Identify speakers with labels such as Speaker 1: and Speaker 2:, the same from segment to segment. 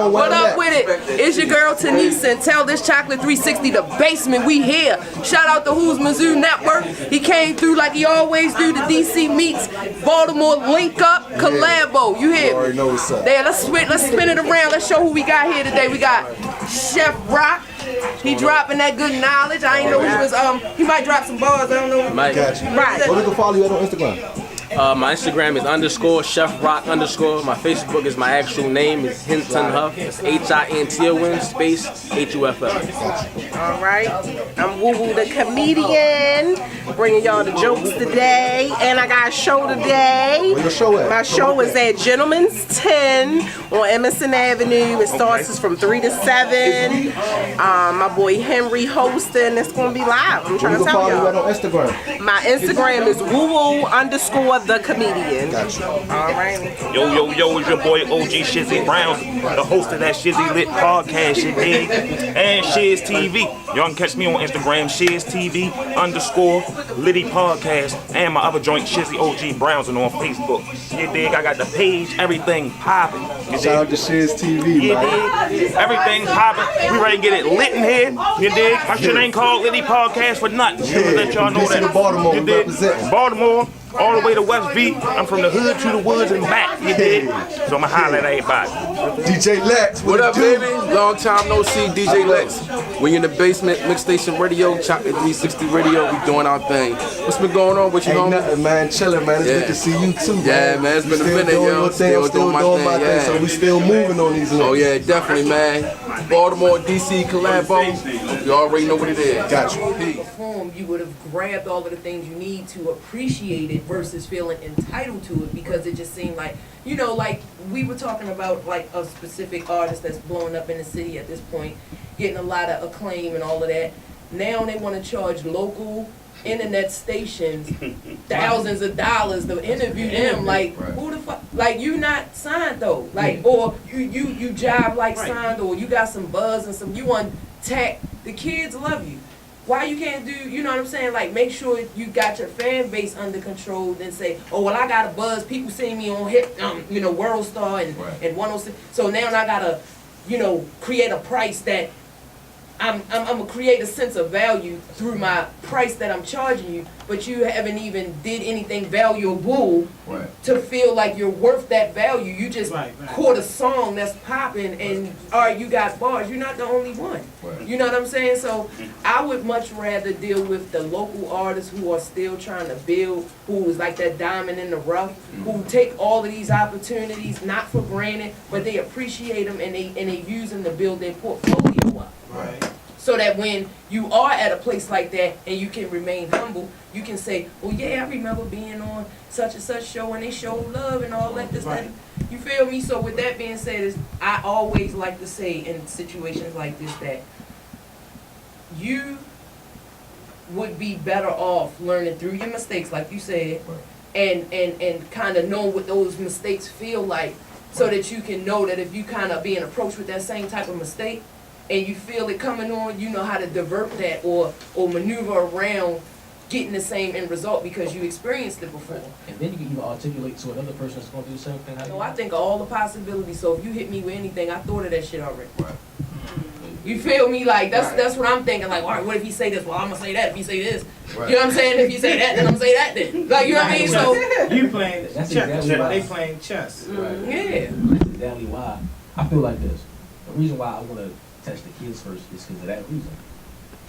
Speaker 1: on?
Speaker 2: What up with it? It's your girl Tanisa, and tell this Chakelet360 the basement we here. Shout out to Who's Mizzou Network. He came through like he always do. The DC meets Baltimore link up collabo. You hear?
Speaker 1: You already know what's up.
Speaker 2: There, let's spin it around. Let's show who we got here today. We got Chef Rock. He dropping that good knowledge. I ain't know he was he might drop some bars. I don't know.
Speaker 3: Might.
Speaker 1: Got you.
Speaker 2: Right.
Speaker 1: Well, they can follow you on Instagram.
Speaker 3: My Instagram is _chefrock_. My Facebook is my actual name. It's Hinton Huff. It's HINTON space HUFF.
Speaker 2: All right. I'm Woo Woo the comedian, bringing y'all the jokes today, and I got a show today.
Speaker 1: Where your show at?
Speaker 2: My show is at Gentleman's 10 on Emerson Avenue. It starts from 3 to 7. My boy Henry hosting. It's gonna be live. I'm trying to tell
Speaker 1: follow you
Speaker 2: y'all.
Speaker 1: on Instagram.
Speaker 2: My Instagram is woo_the comedian.
Speaker 1: Gotcha.
Speaker 2: All right.
Speaker 4: Yo, it's your boy OG Shizzy Browns, the host of that Shizzy Lit podcast, shit dig, and Shiz TV. Y'all can catch me on Instagram, Shiz TV _Liddy podcast, and my other joint, Shizzy OG Browns, and on Facebook. You dig? I got the page, everything popping.
Speaker 1: Shout out to Shiz TV,
Speaker 4: You
Speaker 1: man.
Speaker 4: dig? Everything popping. We ready to get it lit in here. You dig? My shit ain't called Liddy Podcast for nothing.
Speaker 1: Yeah.
Speaker 4: Let y'all know
Speaker 1: DC
Speaker 4: that.
Speaker 1: to Baltimore,
Speaker 4: You dig?
Speaker 1: representing.
Speaker 4: Baltimore, all the way to West V. I'm from the hood to the woods and back. You dig? So I'ma holler at everybody.
Speaker 1: DJ Lex,
Speaker 5: What up,
Speaker 1: it do?
Speaker 5: baby? Long time no see, DJ Lex. We in the basement, Mixxstation Radio, Chakelet360 Radio. We doing our thing. What's been going on with you,
Speaker 1: Ain't
Speaker 5: homie?
Speaker 1: nothing, man. Chilling, man. It's
Speaker 5: Yeah.
Speaker 1: good to see you too, man.
Speaker 5: Yeah, man. It's been a minute,
Speaker 1: doing
Speaker 5: yo.
Speaker 1: your thing.
Speaker 5: Still
Speaker 1: I'm still
Speaker 5: doing my
Speaker 1: doing my
Speaker 5: thing,
Speaker 1: thing.
Speaker 5: yeah.
Speaker 1: So we still moving on these links.
Speaker 5: Oh yeah, definitely, man. Baltimore, DC collabo. You already know what it is.
Speaker 1: Got you.
Speaker 2: Home, you would have grabbed all of the things you need to appreciate it versus feeling entitled to it, because it just seemed like, you know, like we were talking about like a specific artist that's blowing up in the city at this point, getting a lot of acclaim and all of that. Now they want to charge local internet stations thousands of dollars to interview them. Like, who the fuck? Like, you not signed though. Like, or you jive like signed, or you got some buzz and some, you want tech. The kids love you. Why you can't do, you know what I'm saying? Like, make sure you got your fan base under control, then say, oh, well, I got a buzz. People see me on hit, you know, World Star and 106. So now I gotta, you know, create a price that I'm gonna create a sense of value through my price that I'm charging you, but you haven't even did anything valuable to feel like you're worth that value. You just caught a song that's popping, and you got bars. You're not the only one. You know what I'm saying? So I would much rather deal with the local artists who are still trying to build, who is like that diamond in the rough, who take all of these opportunities not for granted, but they appreciate them, and they use them to build their portfolio up. So that when you are at a place like that and you can remain humble, you can say, well, yeah, I remember being on such and such show and they showed love and all that. You feel me? So with that being said, I always like to say in situations like this that you would be better off learning through your mistakes, like you said, and kind of know what those mistakes feel like, so that you can know that if you kind of being approached with that same type of mistake, and you feel it coming on, you know how to divert that or maneuver around getting the same end result because you experienced it before.
Speaker 6: And then you can even articulate to another person that's going to do the same thing.
Speaker 2: So I think of all the possibilities. So if you hit me with anything, I thought of that shit already. You feel me? Like that's what I'm thinking. Like, all right, what if he say this? Well, I'm gonna say that. If he say this, you know what I'm saying? If he say that, then I'm gonna say that. Then, like, you know what I mean? So
Speaker 7: you playing
Speaker 6: that's
Speaker 7: chess.
Speaker 6: exactly why.
Speaker 7: They playing chess.
Speaker 2: Yeah.
Speaker 6: That's exactly why I feel like this. The reason why I want to touch the kids first is because of that reason.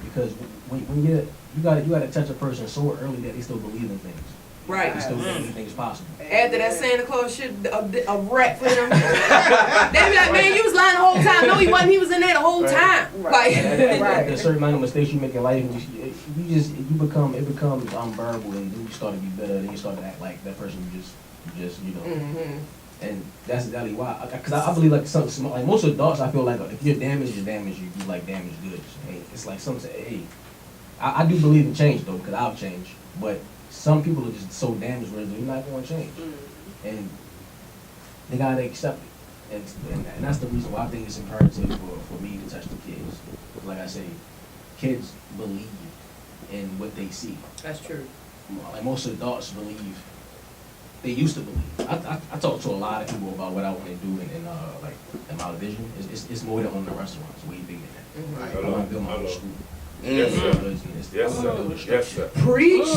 Speaker 6: Because when you gotta touch a person so early that they still believe in things.
Speaker 2: Right.
Speaker 6: They still believe anything's possible.
Speaker 2: After that Santa Claus shit, a rap for them. They be like, man, you was lying the whole time. No, he wasn't. He was in there the whole time. Like,
Speaker 6: At a certain amount of mistakes you make in life, it becomes unbearable, and then you start to be better, then you start to act like that person you just you know.
Speaker 2: Mm-hmm.
Speaker 6: And that's exactly why. Because I believe like like most adults, I feel like if you're damaged, you're damaged. You like damaged goods. Hey, it's like some say, hey, I do believe in change though, because I've changed, but some people are just so damaged where they're not going to change, and they gotta accept it, and that's the reason why I think it's imperative for me to touch the kids. Like I say, kids believe in what they see.
Speaker 2: That's true.
Speaker 6: Like most adults believe they used to believe. I talk to a lot of people about what I want to do in my division. It's more than on the restaurants, way bigger than that. I want to build my own school.
Speaker 4: Yes, sir.
Speaker 6: Yes,
Speaker 4: sir. Yes, sir.
Speaker 2: Preach.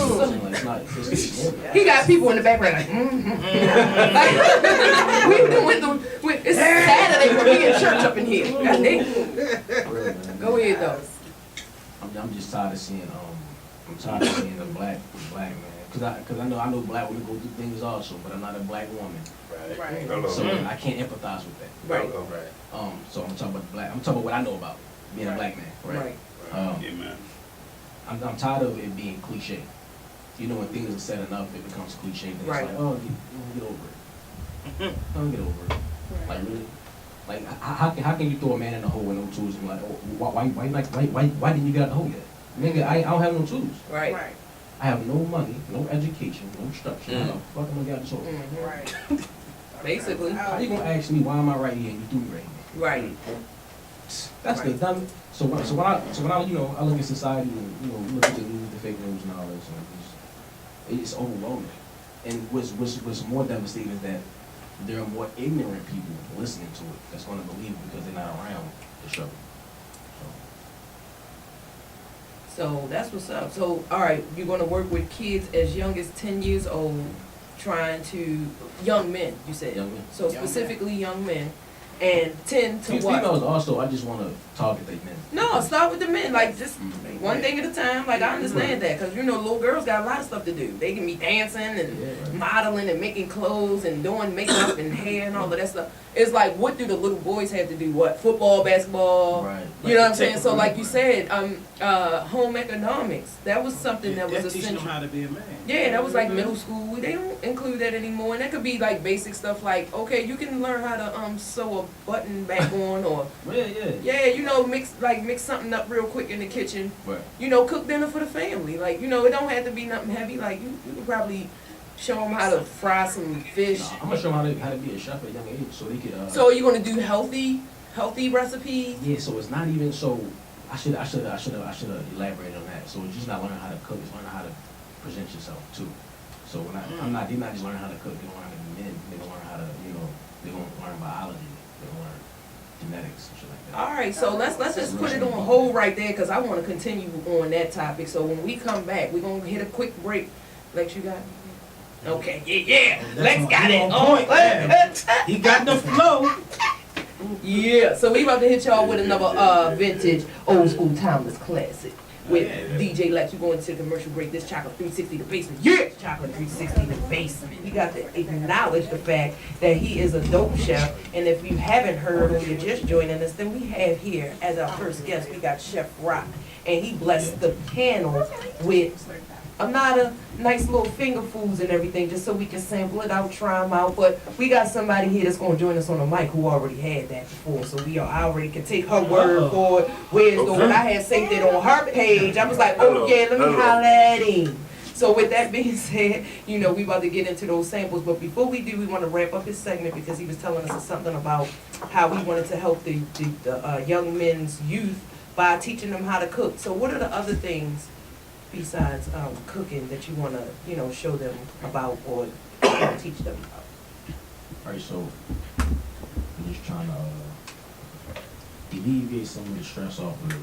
Speaker 2: He got people in the background like, like, it's Saturday when we in church up in here. God dang. Go ahead though.
Speaker 6: I'm just tired of seeing the black man. Cause I know black women go through things also, but I'm not a black woman.
Speaker 2: Right.
Speaker 6: So I can't empathize with that.
Speaker 2: Right.
Speaker 6: So I'm talking about I'm talking about what I know about being a black man. Right. I'm tired of it being cliche. You know, when things are said enough, it becomes cliche. Then it's like, oh, get over it. Don't get over it. Like really, like how can you throw a man in the hole with no tools and be like, oh, why didn't you get out the hole yet? Nigga, I don't have no tools.
Speaker 2: Right.
Speaker 6: I have no money, no education, no structure. How the fuck am I get out the hole?
Speaker 2: Right. Basically.
Speaker 6: How you gonna ask me why am I right here and you threw me right here?
Speaker 2: Right.
Speaker 6: That's the dumb. So when I I look at society and look at the news, the fake news and all this, and it's overwhelming. And what's more devastating is that there are more ignorant people listening to it that's going to believe it because they're not around the struggle.
Speaker 2: So that's what's up. So all right, you're going to work with kids as young as 10 years old, young men. You said.
Speaker 6: Young men.
Speaker 2: So specifically young men. And 10 to what?
Speaker 6: Females also, I just want to target the men.
Speaker 2: No, start with the men. Like, just one thing at a time. Like, I understand that. Because, little girls got a lot of stuff to do. They can be dancing and modeling and making clothes and doing makeup and hair and all of that stuff. It's like, what do the little boys have to do? What? Football, basketball?
Speaker 6: Right.
Speaker 2: You know what I'm saying? So, like you said, home economics. That was something that was essential.
Speaker 7: Teaching them how to be a man.
Speaker 2: Yeah, that was like middle school. They don't include that anymore. And that could be like basic stuff like, okay, you can learn how to sew a button back on or mix something up real quick in the kitchen.
Speaker 6: Right.
Speaker 2: Cook dinner for the family. Like, it don't have to be nothing heavy. Like you could probably show them how to fry some fish.
Speaker 6: I'm gonna show them how to be a chef at a young age so they could.
Speaker 2: So you're gonna do healthy recipes?
Speaker 6: Yeah. So it's not even so. I should have elaborated on that. So it's just not learning how to cook. It's learning how to present yourself too. So when they're not just learning how to cook. They're gonna learn how to be men. They're gonna learn how to they're gonna learn biology. They're gonna learn genetics and shit like that.
Speaker 2: All right, so let's just put it on hold right there because I want to continue on that topic. So when we come back, we're gonna hit a quick break. Lex, you got it? Okay, yeah. Lex got it.
Speaker 7: He got the flow.
Speaker 2: Yeah, so we about to hit y'all with another vintage, old school, timeless classic. With DJ Lex, we're going to the commercial break. This Chakelet360 the basement. Yeah! Chakelet360 the basement. We got to acknowledge the fact that he is a dope chef. And if you haven't heard or you're just joining us, then we have here as our first guest, we got Chef Rock. And he blessed the panel with a nice little finger foods and everything, just so we can sample it out, try them out. But we got somebody here that's going to join us on the mic who already had that before, so I already can take her word for it. Where's the one I had saved it on her page? I was like, oh yeah, let me holler at him. So with that being said, we about to get into those samples. But before we do, we want to wrap up his segment because he was telling us something about how he wanted to help the young men's youth by teaching them how to cook. So what are the other things besides cooking that you want to, show them about or teach them about?
Speaker 6: All right, so I'm just trying to alleviate some of the stress off of the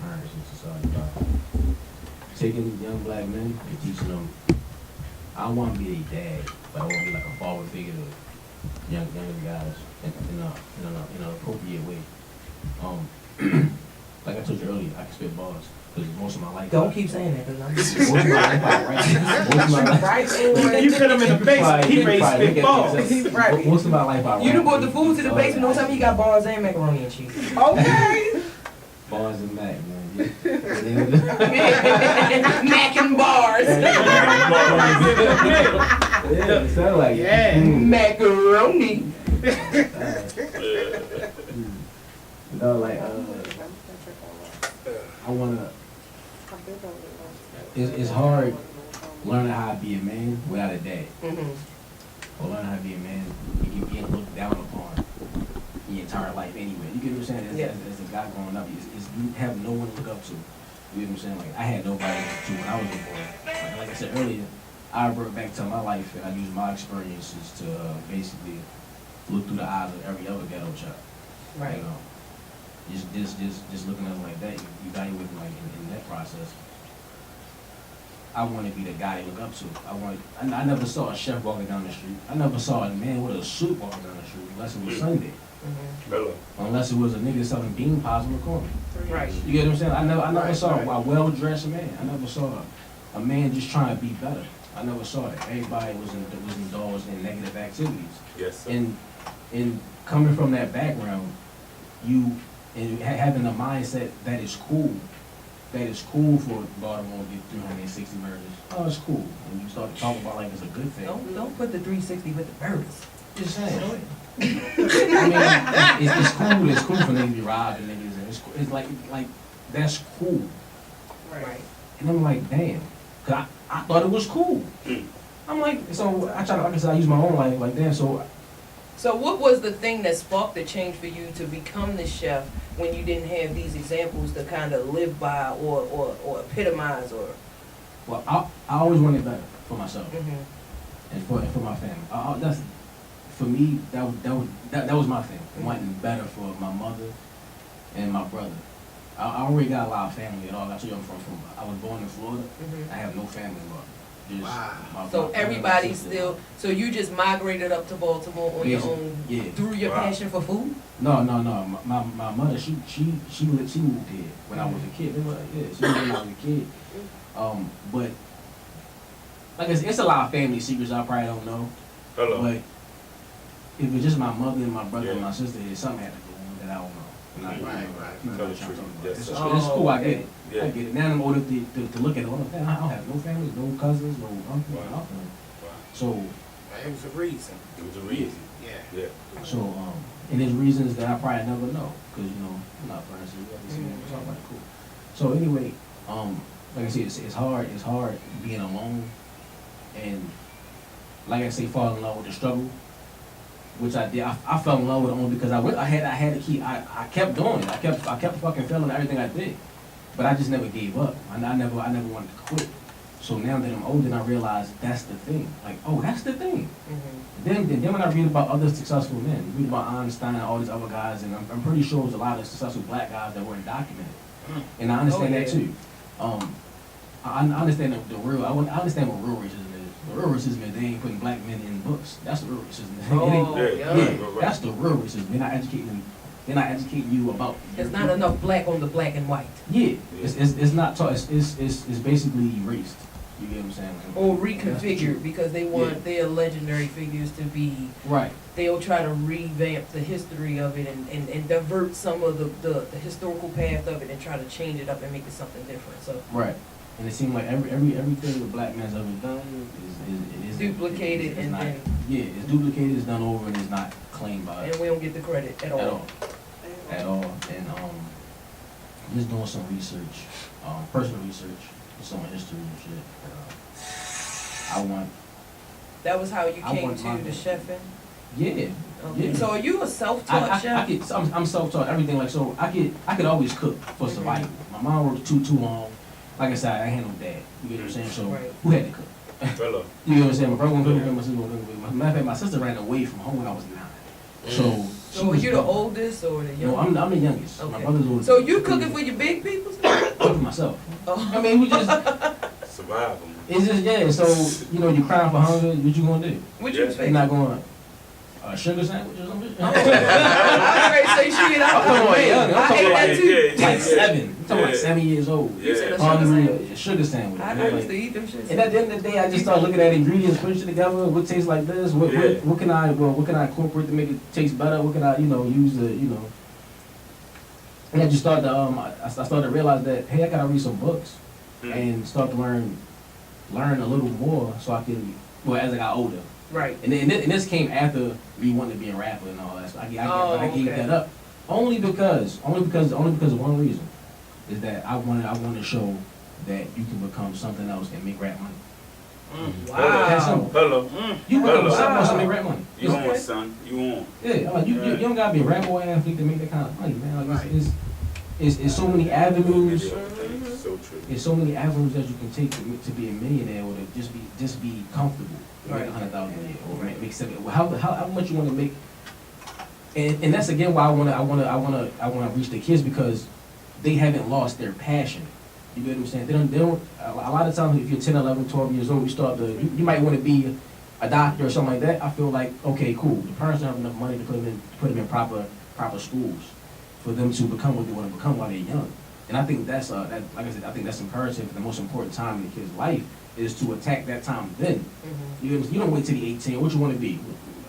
Speaker 6: parents in society by taking young black men and teaching them. I don't want to be a dad, but I want to be like a father figure to younger guys in an appropriate way. Like I told you earlier, I can spit bars. Because most of my life.
Speaker 2: Don't keep saying that, because I'm
Speaker 6: most of my life I write.
Speaker 7: You put him in the basement, he raised spit balls.
Speaker 2: Right.
Speaker 6: Most of my life I write.
Speaker 2: You done brought the food to the basement, don't tell me you got bars and macaroni and cheese.
Speaker 7: Okay.
Speaker 6: Bars and mac, man.
Speaker 2: Mac and bars.
Speaker 6: Yeah, it sound like it.
Speaker 2: Macaroni.
Speaker 6: I wanna. It's hard learning how to be a man without a dad. Or learning how to be a man being looked down upon your entire life anyway. You get what I'm saying? As a guy growing up, you have no one to look up to. You get what I'm saying? Like I had nobody to look up to when I was a boy. Like I said earlier, I revert back to my life and I use my experiences to basically look through the eyes of every other ghetto child.
Speaker 2: Right.
Speaker 6: You know, just looking at it like that, you evaluate like in that process. I want to be the guy they look up to. I never saw a chef walking down the street. I never saw a man with a suit walking down the street unless it was Sunday. Unless it was a nigga selling bean pies on the corner.
Speaker 2: Right.
Speaker 6: You get what I'm saying? I never saw a well-dressed man. I never saw a man just trying to be better. I never saw that. Everybody was indulged in negative activities.
Speaker 4: Yes, sir.
Speaker 6: And coming from that background, having a mindset that is cool for Baltimore to get 360 murders. Oh, it's cool. And you start to talk about like it's a good thing.
Speaker 2: Don't put the 360 with the murders.
Speaker 6: Just saying. I mean, it's cool. It's cool for niggas to be robbing niggas, and it's like that's cool.
Speaker 2: Right.
Speaker 6: And I'm like, damn, cause I thought it was cool. I'm like, so I try to, like I said, I use my own life, like damn.
Speaker 2: So what was the thing that sparked the change for you to become the chef when you didn't have these examples to kind of live by or epitomize or?
Speaker 6: Well, I always wanted better for myself
Speaker 2: Mm-hmm.
Speaker 6: and for my family. That's for me. That was my thing. Wanting better for my mother and my brother. I already got a lot of family at all. I told you I was born in Florida.
Speaker 2: Mm-hmm.
Speaker 6: I have no family involved.
Speaker 2: So everybody still, so you just migrated up to Baltimore on your own through your passion for food?
Speaker 6: No. My mother, she moved here when I was a kid. She moved when I was a kid. But like I said, it's a lot of family secrets I probably don't know. But if it's just my mother and my brother and my sister, something had to go on that I don't know.
Speaker 4: Right.
Speaker 6: It's cool, I get it. I get it. Now I'm old enough to look at it. I don't have no family, no cousins, no uncle, nothing. So
Speaker 7: It was a reason. Yeah.
Speaker 6: So and there's reasons that I probably never know, cause I'm not friends with you. It's all right, cool. So anyway, like I said, it's hard being alone, and like I say, fall in love with the struggle. Which I did. I fell in love with it only because I had to keep. I kept doing it. I kept fucking failing everything I did, but I just never gave up. I never wanted to quit. So now that I'm older, and I realize that's the thing. Like, oh, that's the thing.
Speaker 2: Mm-hmm.
Speaker 6: Then when I read about other successful men, read about Einstein and all these other guys, and I'm pretty sure there's a lot of successful black guys that weren't documented. And I understand that too. I understand the real. I understand what real racism is. The real racism is they ain't putting black men in books. That's the real racism. That's the real racism. They're not educating you about.
Speaker 2: There's not enough black on the black and white.
Speaker 6: Yeah, it's not taught. It's basically erased. You get what I'm saying?
Speaker 2: Or reconfigured because they want their legendary figures to be.
Speaker 6: Right.
Speaker 2: They'll try to revamp the history of it and divert some of the historical path of it and try to change it up and make it something different. So.
Speaker 6: Right. And it seems like everything the black man's ever done is
Speaker 2: duplicated
Speaker 6: it's duplicated, it's done over, and it's not claimed by us.
Speaker 2: And we don't get the credit at all.
Speaker 6: At all. And I'm just doing some research, personal research, some history and shit.
Speaker 2: That was how you came to the chefing?
Speaker 6: Yeah.
Speaker 2: Okay.
Speaker 6: Yeah.
Speaker 2: So are you a self-taught chef?
Speaker 6: I'm self-taught. Everything like so. I could always cook for survival. My mom worked too long. Like I said, I had no dad. You get what I'm saying? So who had to cook? You know what I'm saying? My brother won't cook, my sister won't cook. Matter of fact, my sister ran away from home when I was 9.
Speaker 2: So are you the oldest or the youngest?
Speaker 6: No, I'm the youngest.
Speaker 2: Okay.
Speaker 6: My brother's oldest.
Speaker 2: So you cooking for your big people?
Speaker 6: Cook for myself.
Speaker 2: Oh.
Speaker 6: I mean, we just
Speaker 4: survive.
Speaker 6: It's just So you crying for hunger. What you gonna do?
Speaker 2: What you expect?
Speaker 6: You're not going sugar sandwich or something.
Speaker 2: I was ready to say shit.
Speaker 6: I'm talking about young. I'm talking
Speaker 2: that too.
Speaker 6: like 7. I'm talking like 7 years old.
Speaker 2: You said a
Speaker 6: Hungry, sugar sandwich.
Speaker 2: I used to eat them shit.
Speaker 6: And at the end of the day, I just start looking at ingredients, putting shit together. What tastes like this? What can I incorporate to make it taste better? What can I use And I just started to I started to realize that hey, I gotta read some books and start to learn a little more so I can as I got older.
Speaker 2: Right.
Speaker 6: And this came after me wanting to be a rapper and all that. So I gave that up only because of one reason is that I wanted to show that you can become something else and make rap money.
Speaker 2: Wow.
Speaker 6: That's simple.
Speaker 4: Hello.
Speaker 6: You become something else and make rap money.
Speaker 4: You on, son. You on.
Speaker 6: Yeah, like you don't gotta be a rapper or athlete to make that kind of money, man. Like it's so many avenues.
Speaker 7: So true.
Speaker 6: There's so many avenues that you can take to be a millionaire or to just be comfortable. Make $100,000 a year or make $70,000. How much you want to make? And that's again why I wanna reach the kids, because they haven't lost their passion. You get what I'm saying? They don't. A lot of times, if you're 10, 11, 12 years old, you might want to be a doctor or something like that. I feel like, okay, cool. The parents don't have enough money to put them in proper schools for them to become what they want to become while they're young. And I think that's like I said, I think that's imperative. The most important time in the kid's life is to attack that time then.
Speaker 2: Mm-hmm.
Speaker 6: You don't wait till the 18. What you want to be?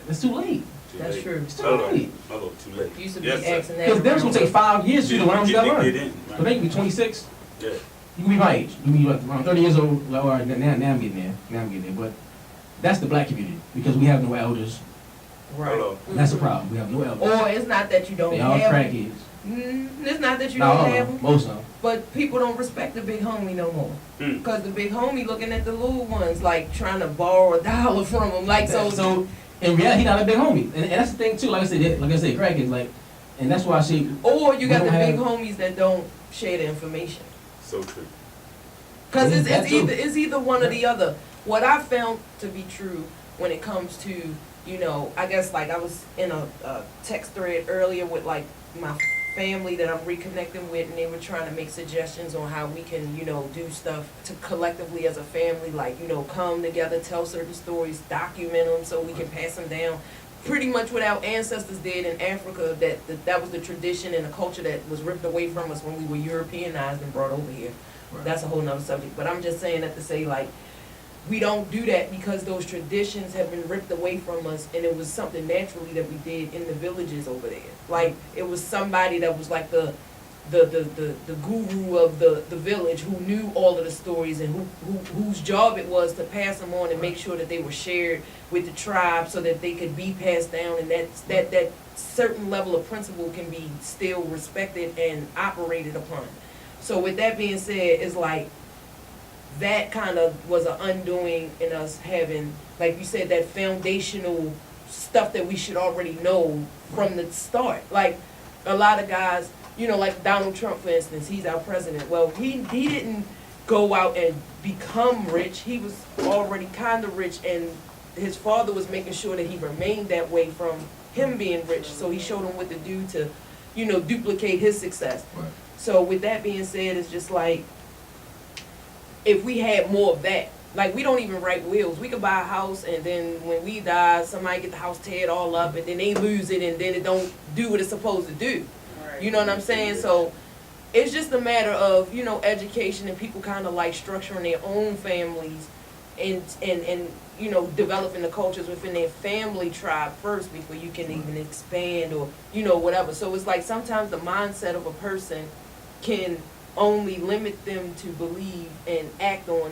Speaker 6: That's too late.
Speaker 2: That's true.
Speaker 6: It's too late.
Speaker 7: Hello, too late.
Speaker 2: You used to be
Speaker 7: Yes,
Speaker 2: asking that.
Speaker 6: Because that's gonna take 5 years for you to learn what you gotta
Speaker 7: Get
Speaker 6: learn.
Speaker 7: in,
Speaker 6: But they can be 26.
Speaker 7: Yeah.
Speaker 6: You can be my age. You can be like around 30 years old. Now I'm getting there. But that's the black community, because we have no elders.
Speaker 2: Right.
Speaker 7: Hello.
Speaker 6: That's the problem. We have no elders.
Speaker 2: Or it's not that you don't
Speaker 6: They all
Speaker 2: have
Speaker 6: crackheads.
Speaker 2: It's not that you
Speaker 6: No,
Speaker 2: don't have them,
Speaker 6: most of them.
Speaker 2: but people don't respect the big homie no more. Because the big homie looking at the little ones, like trying to borrow $1 from them. Like,
Speaker 6: So in reality, he not a big homie, and that's the thing too. Like I said, crackheads. Like, and that's why I say.
Speaker 2: Or you got
Speaker 6: we
Speaker 2: the
Speaker 6: don't
Speaker 2: big
Speaker 6: have-
Speaker 2: homies that don't share the information.
Speaker 7: So true.
Speaker 2: Because
Speaker 6: That too.
Speaker 2: it's either one or the other. What I found to be true when it comes to, I guess like I was in a text thread earlier with like my family that I'm reconnecting with, and they were trying to make suggestions on how we can, do stuff to collectively as a family, like, come together, tell certain stories, document them so we can pass them down. Pretty much what our ancestors did in Africa, that was the tradition and the culture that was ripped away from us when we were Europeanized and brought over here.
Speaker 6: Right.
Speaker 2: That's a whole nother subject. But I'm just saying that to say, like, we don't do that because those traditions have been ripped away from us, and it was something naturally that we did in the villages over there. Like, it was somebody that was like the guru of the village who knew all of the stories, and whose job it was to pass them on and make sure that they were shared with the tribe so that they could be passed down, and that certain level of principle can be still respected and operated upon. So with that being said, it's like that kind of was an undoing in us having, like you said, that foundational stuff that we should already know from the start. Like a lot of guys, like Donald Trump, for instance, he's our president. Well, he didn't go out and become rich. He was already kind of rich, and his father was making sure that he remained that way from him being rich. So he showed him what to do to, duplicate his success.
Speaker 6: Right.
Speaker 2: So with that being said, it's just like, if we had more of that, like we don't even write wills. We could buy a house, and then when we die, somebody get the house teared all up, and then they lose it, and then it don't do what it's supposed to do. You know what I'm saying? So it's just a matter of, education, and people kind of like structuring their own families and developing the cultures within their family tribe first before you can even expand or, whatever. So it's like sometimes the mindset of a person can only limit them to believe and act on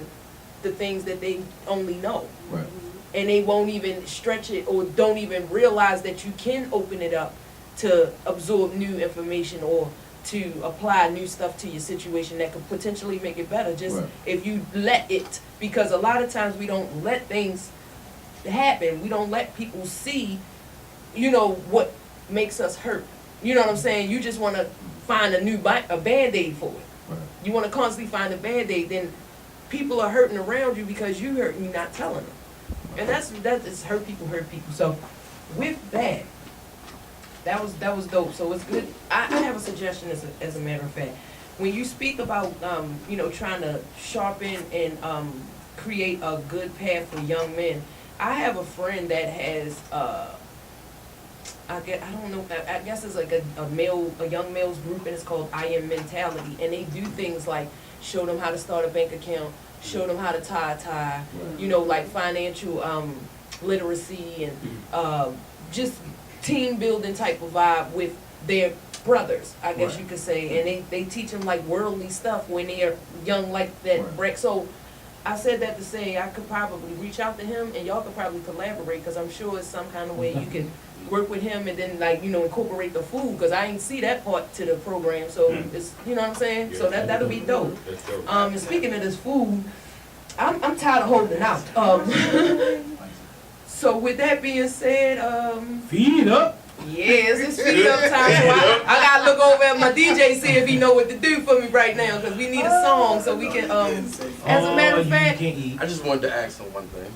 Speaker 2: the things that they only know.
Speaker 6: Right.
Speaker 2: And they won't even stretch it or don't even realize that you can open it up to absorb new information or to apply new stuff to your situation that could potentially make it better. Just
Speaker 6: Right.
Speaker 2: if you let it, because a lot of times we don't let things happen. We don't let people see, what makes us hurt. You know what I'm saying? You just want to find a Band-Aid for it.
Speaker 6: Right.
Speaker 2: You want to constantly find a Band-Aid, then people are hurting around you because you hurt and you're not telling them. And that's hurt people. So with that was dope. So it's good. I have a suggestion as a matter of fact. When you speak about trying to sharpen and create a good path for young men, I have a friend that has I guess it's like a young males group, and it's called I Am Mentality, and they do things like show them how to start a bank account, show them how to tie a tie, like financial literacy and just team building type of vibe with their brothers, I guess you could say, and they teach them like worldly stuff when they're young like that. Breck. So I said that to say I could probably reach out to him, and y'all could probably collaborate, because I'm sure it's some kind of way you can work with him and then incorporate the food, because I ain't see that part to the program. So it's what I'm saying. So that'll be dope. And speaking of this food, I'm tired of holding out. So with that being said,
Speaker 6: Feed up.
Speaker 2: Yeah, it's a speed up time. So I gotta look over at my DJ, see if he know what to do for me right now, because we need a song so we can, as a matter of fact,
Speaker 5: I just wanted to ask him one thing.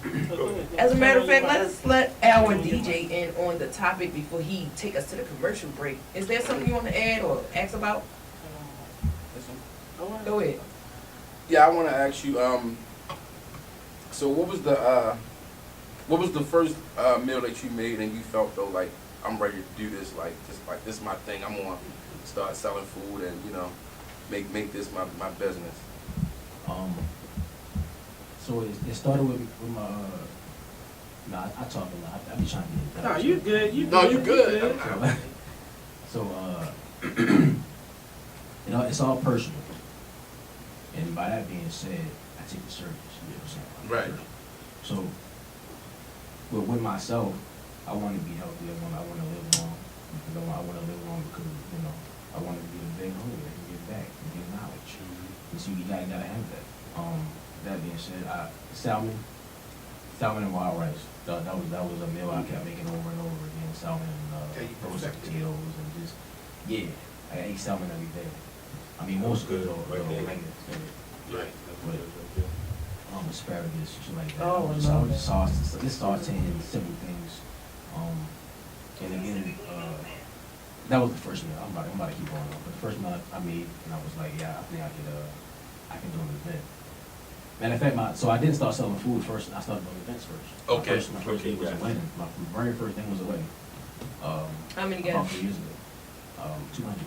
Speaker 2: let us let our DJ in on the topic before he take us to the commercial break. Is there something you want to add or ask about? Go ahead.
Speaker 5: Yeah, I want to ask you. So what was the first meal that you made and you felt though like I'm ready to do this, like this is my thing. I'm gonna start selling food and make this my business.
Speaker 6: So it started with my. I talk a lot. I be trying to get it.
Speaker 7: No, you good. You
Speaker 5: good.
Speaker 6: So it's all personal. And by that being said, I take it serious. You know what I'm saying?
Speaker 5: Right.
Speaker 6: So, with myself, I want to be healthy. I want to live long. I want to live long because I want to be a big holder and give back and give knowledge. And so you gotta have that. That being said, salmon and wild rice. That was a meal I kept making over and over again. Salmon and roasted potatoes and just I ate salmon every day. I mean, most good or regular.
Speaker 7: Right.
Speaker 6: But asparagus, shit like that.
Speaker 2: Oh, I
Speaker 6: just
Speaker 2: love that.
Speaker 6: sauce, just sauteing simple things. And again, that was the first meal. I'm about to keep going on. But the first meal I made, and I was like, yeah, I think I can do an event. Matter of fact, so I didn't start selling food first. I started doing events first.
Speaker 5: Okay.
Speaker 6: My first thing was a wedding. My very first thing was a wedding.
Speaker 2: How many
Speaker 6: About
Speaker 2: guys?
Speaker 6: 3 years ago. 200.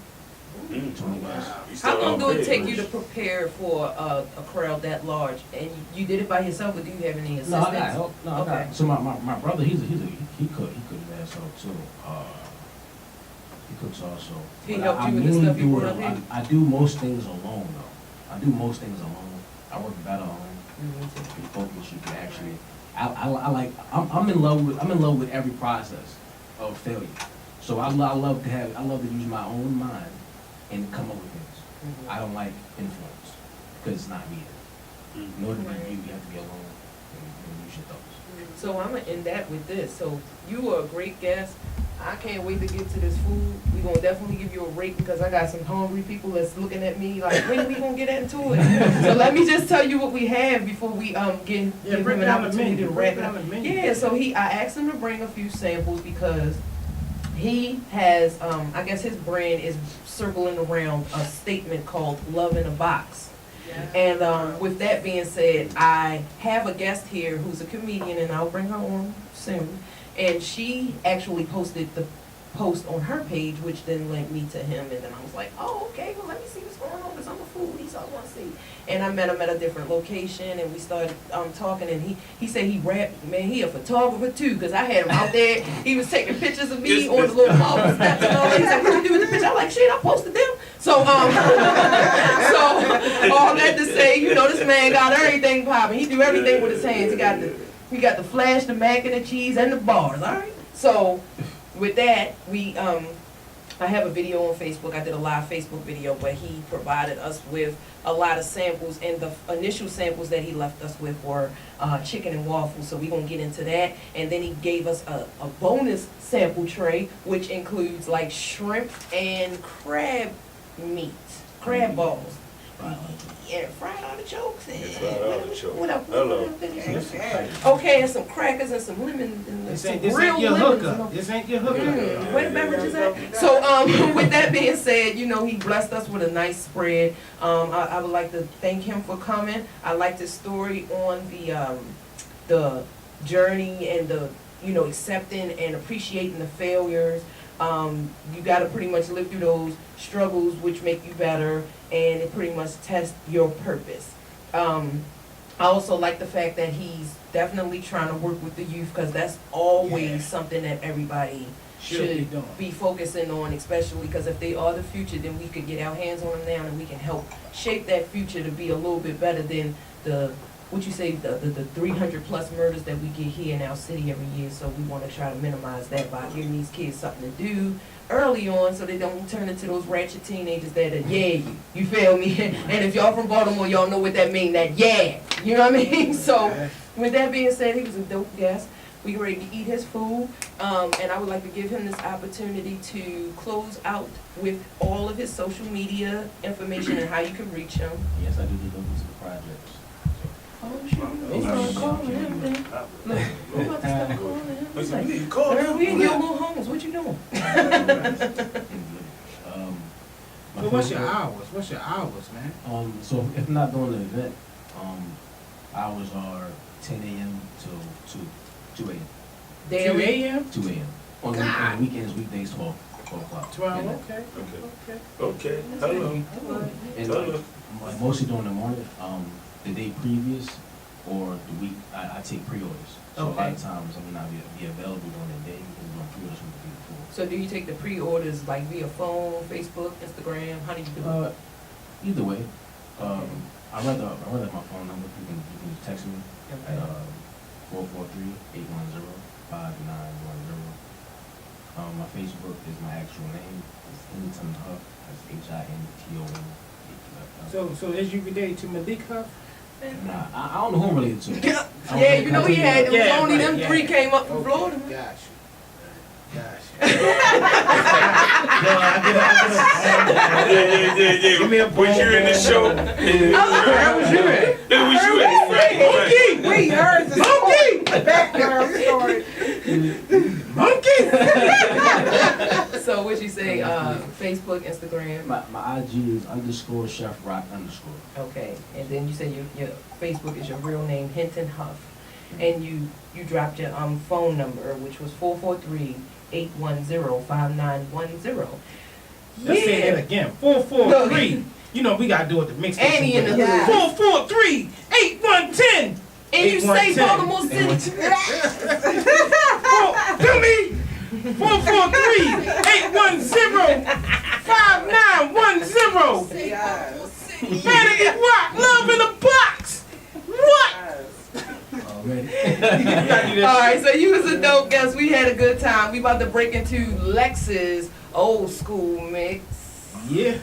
Speaker 6: 20 guys.
Speaker 2: How long do it take you to prepare for a crowd that large? And you did it by yourself, or do you have any assistance?
Speaker 6: No, I got help. No, I
Speaker 2: Okay.
Speaker 6: got. So my brother, he could his ass up too. He cooks also.
Speaker 2: He
Speaker 6: But
Speaker 2: helped
Speaker 6: I
Speaker 2: you with the
Speaker 6: mainly
Speaker 2: stuff you
Speaker 6: do
Speaker 2: brought
Speaker 6: it-
Speaker 2: up here?
Speaker 6: I do most things alone though. I do most things alone. I work better alone. You can focus. You can actually. I'm in love with every process of failure. So I love to use my own mind and come up with things. I don't like influence because it's not needed. In order to be you have to be alone and use your thoughts.
Speaker 2: So I'm gonna end that with this. So you were a great guest. I can't wait to get to this food. We're gonna definitely give you a rate because I got some hungry people that's looking at me like, when we gonna get into it? So let me just tell you what we have before we give him an opportunity to wrap it up. Yeah, so I asked him to bring a few samples because he has, I guess his brand is circling around a statement called "Love in a Box." And with that being said, I have a guest here who's a comedian, and I'll bring her on soon. And she actually posted the post on her page, which then linked me to him. And then I was like, oh, okay, well, let me see what's going on, because I'm a foodie, so I want to see. And I met him at a different location, and we started talking, and he said he rapped. Man, he a photographer, too, because I had him out there. He was taking pictures of me on the little marble steps and all that. He's like, what you do with the picture? I'm like, shit, I posted them. So, so all that to say, this man got everything popping. He do everything with his hands. He got the flash, the mac and the cheese, and the bars, all right? So, with that, I have a video on Facebook. I did a live Facebook video where he provided us with a lot of samples, and the initial samples that he left us with were chicken and waffles, so we're going to get into that. And then he gave us a bonus sample tray, which includes like shrimp and crab meat, crab balls. Yeah, fried artichokes and what else?
Speaker 7: Hello.
Speaker 2: Okay, and some crackers and some lemon and some real lemons.
Speaker 7: This ain't your hookup.
Speaker 2: Where the beverages at? So, with that being said, he blessed us with a nice spread. I would like to thank him for coming. I like the story on the journey and the accepting and appreciating the failures. You got to pretty much live through those struggles, which make you better, and it pretty much tests your purpose. I also like the fact that he's definitely trying to work with the youth, because that's always something that everybody should be focusing on, especially because if they are the future, then we could get our hands on them now, and we can help shape that future to be a little bit better than the 300 plus murders that we get here in our city every year. So we want to try to minimize that by giving these kids something to do early on, so they don't turn into those ratchet teenagers that you feel me? And if y'all from Baltimore, y'all know what that mean, you know what I mean? So with that being said, he was a dope guest. We get ready to eat his food, and I would like to give him this opportunity to close out with all of his social media information and how you can reach him.
Speaker 6: Yes, I do deliver to the projects.
Speaker 2: Oh, sure. We start calling him then. Look, we're about to start calling him. He's like,
Speaker 7: We call
Speaker 2: "Girl, we in your little homes. What you doing?"
Speaker 6: My
Speaker 7: So what's your
Speaker 6: Facebook-
Speaker 7: hours? What's your hours, man?
Speaker 6: So if not doing the event, hours are 10 a.m. till 2 a.m.
Speaker 7: 2
Speaker 2: Daily.
Speaker 7: a.m.
Speaker 6: 2 a.m. On the weekends, weekdays, 12 o'clock.
Speaker 7: 12.
Speaker 6: midnight.
Speaker 7: Okay.
Speaker 4: Okay. Hello.
Speaker 6: And like mostly during the morning, the day previous or the week, I take pre-orders. So a lot
Speaker 7: Okay.
Speaker 6: of times I may not be available during the day because doing pre-orders from the day before.
Speaker 2: So do you take the pre-orders like via phone, Facebook, Instagram? How do you do it?
Speaker 6: Either way, I rather my phone number. You can just text me
Speaker 2: Okay.
Speaker 6: at 443-810-5910. My Facebook is my actual name. It's Intern Huff. That's HINTON.
Speaker 7: So is you related to Malik Huff?
Speaker 6: Nah, I don't know who I'm related to.
Speaker 2: Yeah, you know he had, it was
Speaker 7: Yeah,
Speaker 2: only
Speaker 7: right,
Speaker 2: them
Speaker 7: yeah.
Speaker 2: three came up from Florida.
Speaker 7: Gotcha.
Speaker 4: Yeah.
Speaker 7: Give me a
Speaker 4: Was you in the show?
Speaker 7: Where was you at?
Speaker 4: Yeah, was you in? Right.
Speaker 7: We heard the monkey background story. Monkey.
Speaker 2: So what you say, Facebook, Instagram?
Speaker 6: My IG is _Chef Rock _.
Speaker 2: Okay, and then you say your Facebook is your real name, Hinton Huff. And you dropped your phone number, which was 443-810-5910.
Speaker 7: Let's say that again. 443. You know we gotta do it the mix.
Speaker 2: Annie in the hood.
Speaker 7: 443-8110.
Speaker 2: And you say
Speaker 7: 8110.
Speaker 2: Baltimore City.
Speaker 7: Tell me. 443-810-5910. Mannequin Rock, love in a box. What?
Speaker 6: Already.
Speaker 2: Alright, so you was a dope guest. We had a good time. We about to break into Lex's old school mix.
Speaker 7: Yeah.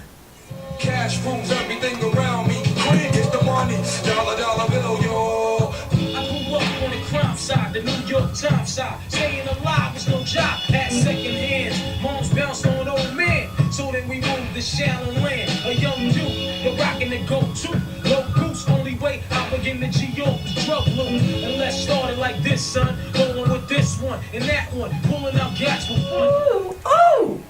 Speaker 8: Cash rules everything around me. Quick is the money, dollar bill, yo.
Speaker 9: I grew up on the crime side, the New York Times side. Staying alive was no job, had second hands. Moms bounced on old men, so then we moved to Shallon Land. A young dude, you're rocking the go-to. Low goose, only way I begin to G.O. was drug loot. And let's start it like this, son. Going with this one and that one, pulling out gas for fun.
Speaker 2: Ooh,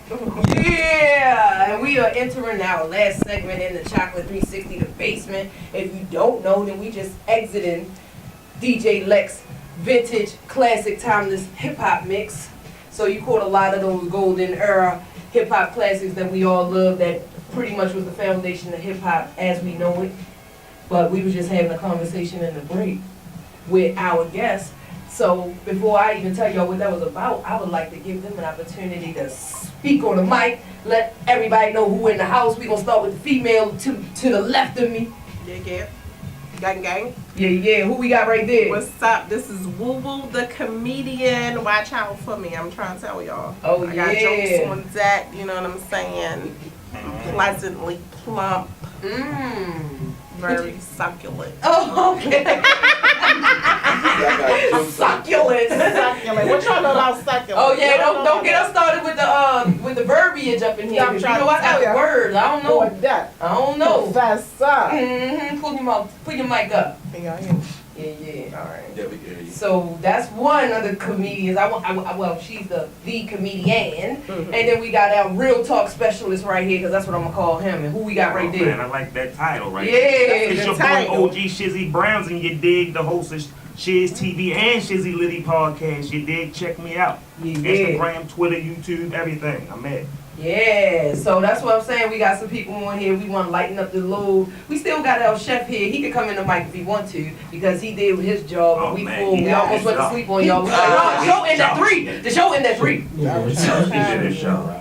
Speaker 2: yeah! And we are entering our last segment in the Chakelet360, the basement. If you don't know, then we just exiting DJ Lex vintage, classic, timeless hip-hop mix. So you caught a lot of those golden era hip-hop classics that we all love that pretty much was the foundation of hip-hop as we know it. But we were just having a conversation in the break with our guests. So before I even tell y'all what that was about, I would like to give them an opportunity to speak on the mic, let everybody know who in the house. We're going to start with the female to the left of me.
Speaker 10: Yeah. Gang gang.
Speaker 2: Yeah. Who we got right there?
Speaker 10: What's up? This is Woo Woo the comedian. Watch out for me. I'm trying to tell y'all.
Speaker 2: Oh,
Speaker 10: I got
Speaker 2: yeah.
Speaker 10: jokes on deck, you know what I'm saying? Pleasantly plump, very succulent.
Speaker 2: Oh, okay. Succulent.
Speaker 10: Succulent. What y'all know about succulent?
Speaker 2: Oh yeah,
Speaker 10: Y'all know
Speaker 2: don't get us started with the verbiage up in here.
Speaker 10: I'm
Speaker 2: 'Cause you
Speaker 10: trying
Speaker 2: know
Speaker 10: to
Speaker 2: I got
Speaker 10: tell
Speaker 2: the
Speaker 10: ya.
Speaker 2: words. I don't know.
Speaker 10: Or that.
Speaker 2: I don't know.
Speaker 10: Professor.
Speaker 2: Put your mic up.
Speaker 10: Can y'all hear me?
Speaker 2: Yeah.
Speaker 10: All right.
Speaker 5: Yeah, we can hear you.
Speaker 2: So that's one of the comedians. Well, she's the comedian, and then we got our real talk specialist right here, because that's what I'm gonna call him. And who we got right
Speaker 4: Man,
Speaker 2: there?
Speaker 4: I like that title right
Speaker 2: Yeah.
Speaker 4: there. It's your
Speaker 10: title.
Speaker 4: boy OG Shizzy Browns, and you dig the host of Shiz TV and Shizzy Liddy podcast. You dig? Check me out.
Speaker 2: Yeah.
Speaker 4: Instagram, Twitter, YouTube, everything. I'm at.
Speaker 2: Yeah, so that's what I'm saying. We got some people on here. We want to lighten up the load. We still got our chef here. He could come in the mic if he want to, because he did his job.
Speaker 4: Oh,
Speaker 2: we
Speaker 4: man,
Speaker 2: full.
Speaker 4: he
Speaker 2: We
Speaker 4: got
Speaker 2: almost
Speaker 4: his
Speaker 2: went to
Speaker 4: job.
Speaker 2: sleep on y'all.
Speaker 4: He
Speaker 2: The show ended at 3. The show ended at 3.
Speaker 4: He did his show.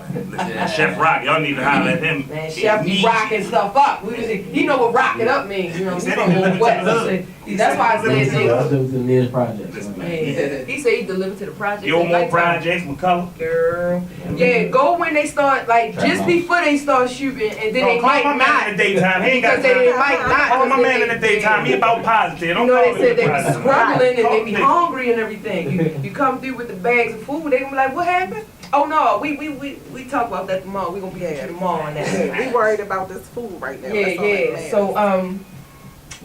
Speaker 4: Chef Rock, y'all need to holler at him.
Speaker 2: Man, Chef be rocking stuff up. He know what rocking up means. You know, he's from Old West. That's why I said
Speaker 6: I do the nearest project.
Speaker 2: man, he said he delivered to the project.
Speaker 4: Yo, more projects, McCullough.
Speaker 2: Girl. Yeah, go when they start, like, just before they start shooting, and then they
Speaker 4: Call
Speaker 2: might
Speaker 4: my man
Speaker 2: not.
Speaker 4: in the daytime. He ain't got
Speaker 2: Because they
Speaker 4: time.
Speaker 2: might not.
Speaker 4: Call my man in the daytime. He about positive.
Speaker 2: You
Speaker 4: Don't
Speaker 2: know,
Speaker 4: call
Speaker 2: they
Speaker 4: me
Speaker 2: said they be
Speaker 4: positive.
Speaker 2: struggling and they be hungry and everything. You come through with the bags of food, they gonna be like, what happened? Oh no, we talk about that tomorrow. We gonna be at you tomorrow on that.
Speaker 10: We worried about this food right now.
Speaker 2: Yeah,
Speaker 10: That's all that
Speaker 2: yeah.
Speaker 10: matters.
Speaker 2: So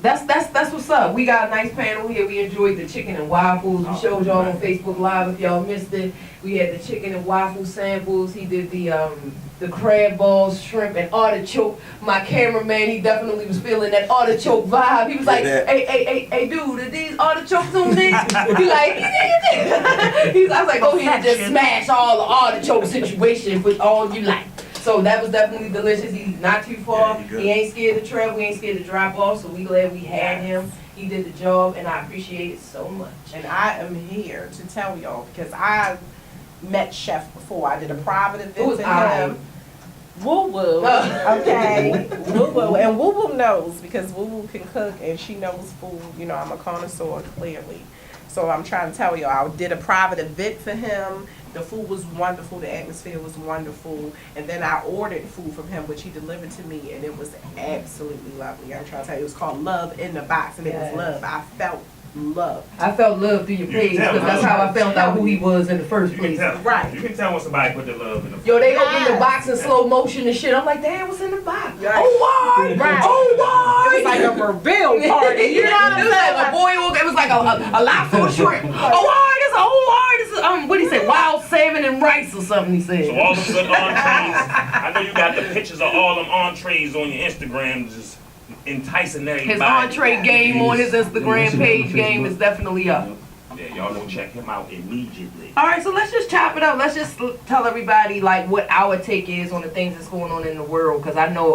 Speaker 2: that's what's up. We got a nice panel here. We enjoyed the chicken and waffles. We showed y'all on Facebook Live if y'all missed it. We had the chicken and waffle samples. He did the crab balls, shrimp, and artichoke. My cameraman, he definitely was feeling that artichoke vibe. He was like, hey, dude, are these artichokes on this? He like, I was like, go ahead and just smash all the artichoke situation with all you like. So that was definitely delicious. He's not too far. He ain't scared to travel. He ain't scared to drop off. So we glad we had him. He did the job, and I appreciate it so much.
Speaker 10: And I am here to tell y'all because I met Chef before. I did a private event with him. Woo Woo, okay, Woo Woo, and Woo Woo knows because Woo Woo can cook and she knows food. You know, I'm a connoisseur clearly. So I'm trying to tell y'all, I did a private event for him. The food was wonderful, the atmosphere was wonderful, and then I ordered food from him, which he delivered to me, and it was absolutely lovely. I'm trying to tell you, it was called Love in the Box, and it was love. I felt love.
Speaker 2: I felt love through your page because that's how I found out who he was in the first place.
Speaker 10: Right.
Speaker 4: You can tell when somebody put the love in the
Speaker 2: Yo, they opened the box in slow motion and shit. I'm like, damn, what's in the box?
Speaker 10: Right.
Speaker 2: Oh, why?
Speaker 10: Right.
Speaker 2: Oh, why?
Speaker 10: It was like a reveal party. You know what I'm
Speaker 2: It was
Speaker 10: saying?
Speaker 2: like a boil. It was like a lot full of shrimp. Oh, why? This is what did he say? Wild salmon and rice or something. He said.
Speaker 4: So all the good entrees. I know you got the pictures of all them entrees on your Instagram, just enticing everybody.
Speaker 2: His entree game on his Instagram page game is definitely up.
Speaker 4: Yeah, y'all go check him out immediately.
Speaker 2: All right, so let's just chop it up. Let's just tell everybody like what our take is on the things that's going on in the world, because I know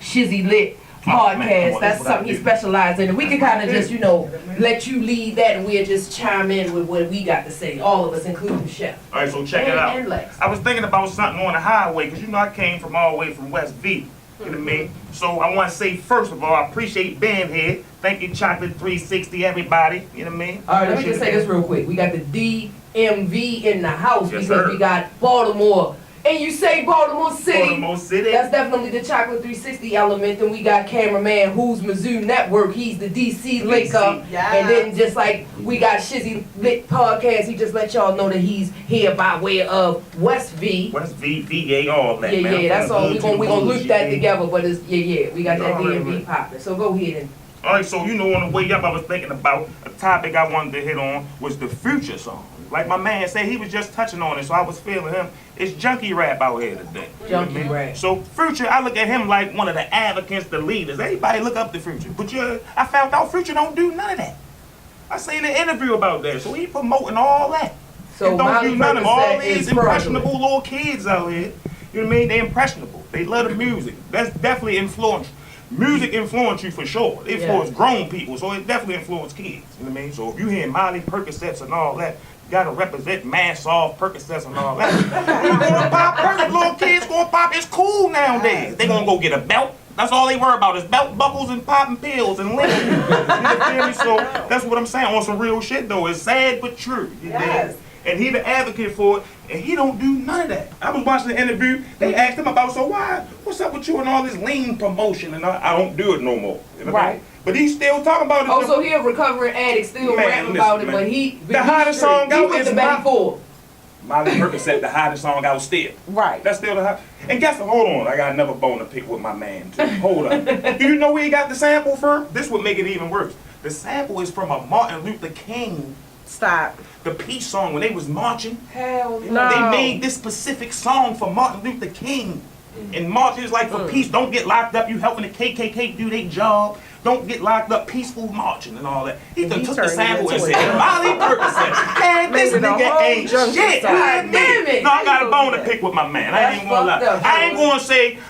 Speaker 2: Shizzy Lit podcast, that's something he specializes in, and we can kind of just, you know, let you lead that and we'll just chime in with what we got to say, all of us, including Chef.
Speaker 4: All right, so check it out. I was thinking about something on the highway, because you know I came from all the way from West V. You know what I mean? So I want to say, first of all, I appreciate being here. Thank you, Chakelet360, everybody. You know what I mean?
Speaker 2: All right, let me just say this real quick. We got the DMV in the house
Speaker 4: Yes,
Speaker 2: because
Speaker 4: sir.
Speaker 2: we got Baltimore. And you say Baltimore City.
Speaker 4: Baltimore City.
Speaker 2: That's definitely the Chakelet360 element. Then we got cameraman who's Mizzou Network. He's the DC link up.
Speaker 10: Yes.
Speaker 2: And then just like we got Shizzy Lit podcast, he just let y'all know that he's here by way of West V.
Speaker 4: West V, VA, all that,
Speaker 2: Yeah,
Speaker 4: man.
Speaker 2: yeah, that's all. We gonna loop that
Speaker 4: together.
Speaker 2: together, but it's we got that
Speaker 4: All right,
Speaker 2: DMV
Speaker 4: man.
Speaker 2: popping. So go ahead and
Speaker 4: All right, so you know on the way up, I was thinking about a topic I wanted to hit on was the Future song. Like my man said, he was just touching on it, so I was feeling him. It's junkie rap out here today.
Speaker 2: junkie rap.
Speaker 4: So Future, I look at him like one of the advocates, the leaders. Everybody look up to Future. But I found out Future don't do none of that. I seen an interview about that, so he promoting all that.
Speaker 2: So
Speaker 4: And don't do none of all
Speaker 2: Percocet
Speaker 4: these
Speaker 2: is
Speaker 4: impressionable
Speaker 2: fraudulent.
Speaker 4: little kids out here. You know what I mean? They're impressionable. They love the music. That's definitely influence. Music influence you for sure. It influence grown people, so it definitely influence kids. You know what I mean? So if you hear Molly Percocets and all that, you gotta represent Mass Off Percocets and all that. You gonna pop Percocets, little kids gonna pop. It's cool nowadays. They gonna go get a belt. That's all they worry about is belt buckles and popping pills and living. You feel me? So that's what I'm saying on some real shit though. It's sad but true. You dig? And he the advocate for it, and he don't do none of that. I was watching the interview. They asked him about, so what's up with you and all this lean promotion? And I don't do it no more. You know what I mean? But he's still talking about it.
Speaker 2: Oh, so he a recovering addict, still rapping about it, but
Speaker 4: the hottest song out
Speaker 2: is
Speaker 4: is
Speaker 2: Betty Ford.
Speaker 4: Molly Percocet, the hottest song out still.
Speaker 10: Right.
Speaker 4: That's still the hot. And guess what? Hold on, I got another bone to pick with my man too. Hold on. Do you know where he got the sample from? This would make it even worse. The sample is from a Martin Luther King.
Speaker 10: Stop.
Speaker 4: The peace song when they was marching.
Speaker 2: Hell
Speaker 10: no.
Speaker 4: They made this specific song for Martin Luther King. And marching is like for peace, don't get locked up, you helping the KKK do their job. don't get locked up, peaceful marching and all that. He
Speaker 10: And
Speaker 4: done
Speaker 10: he
Speaker 4: took the
Speaker 10: turned it
Speaker 4: sample and
Speaker 10: into
Speaker 4: said,
Speaker 10: a-
Speaker 4: Molly Percocet. Man, this
Speaker 10: Made it a
Speaker 4: nigga
Speaker 10: whole
Speaker 4: ain't
Speaker 10: junkie
Speaker 4: shit.
Speaker 10: song.
Speaker 2: God damn it.
Speaker 4: No, I got a bone to pick with my man. I ain't even gonna lie.
Speaker 2: That's fucked up,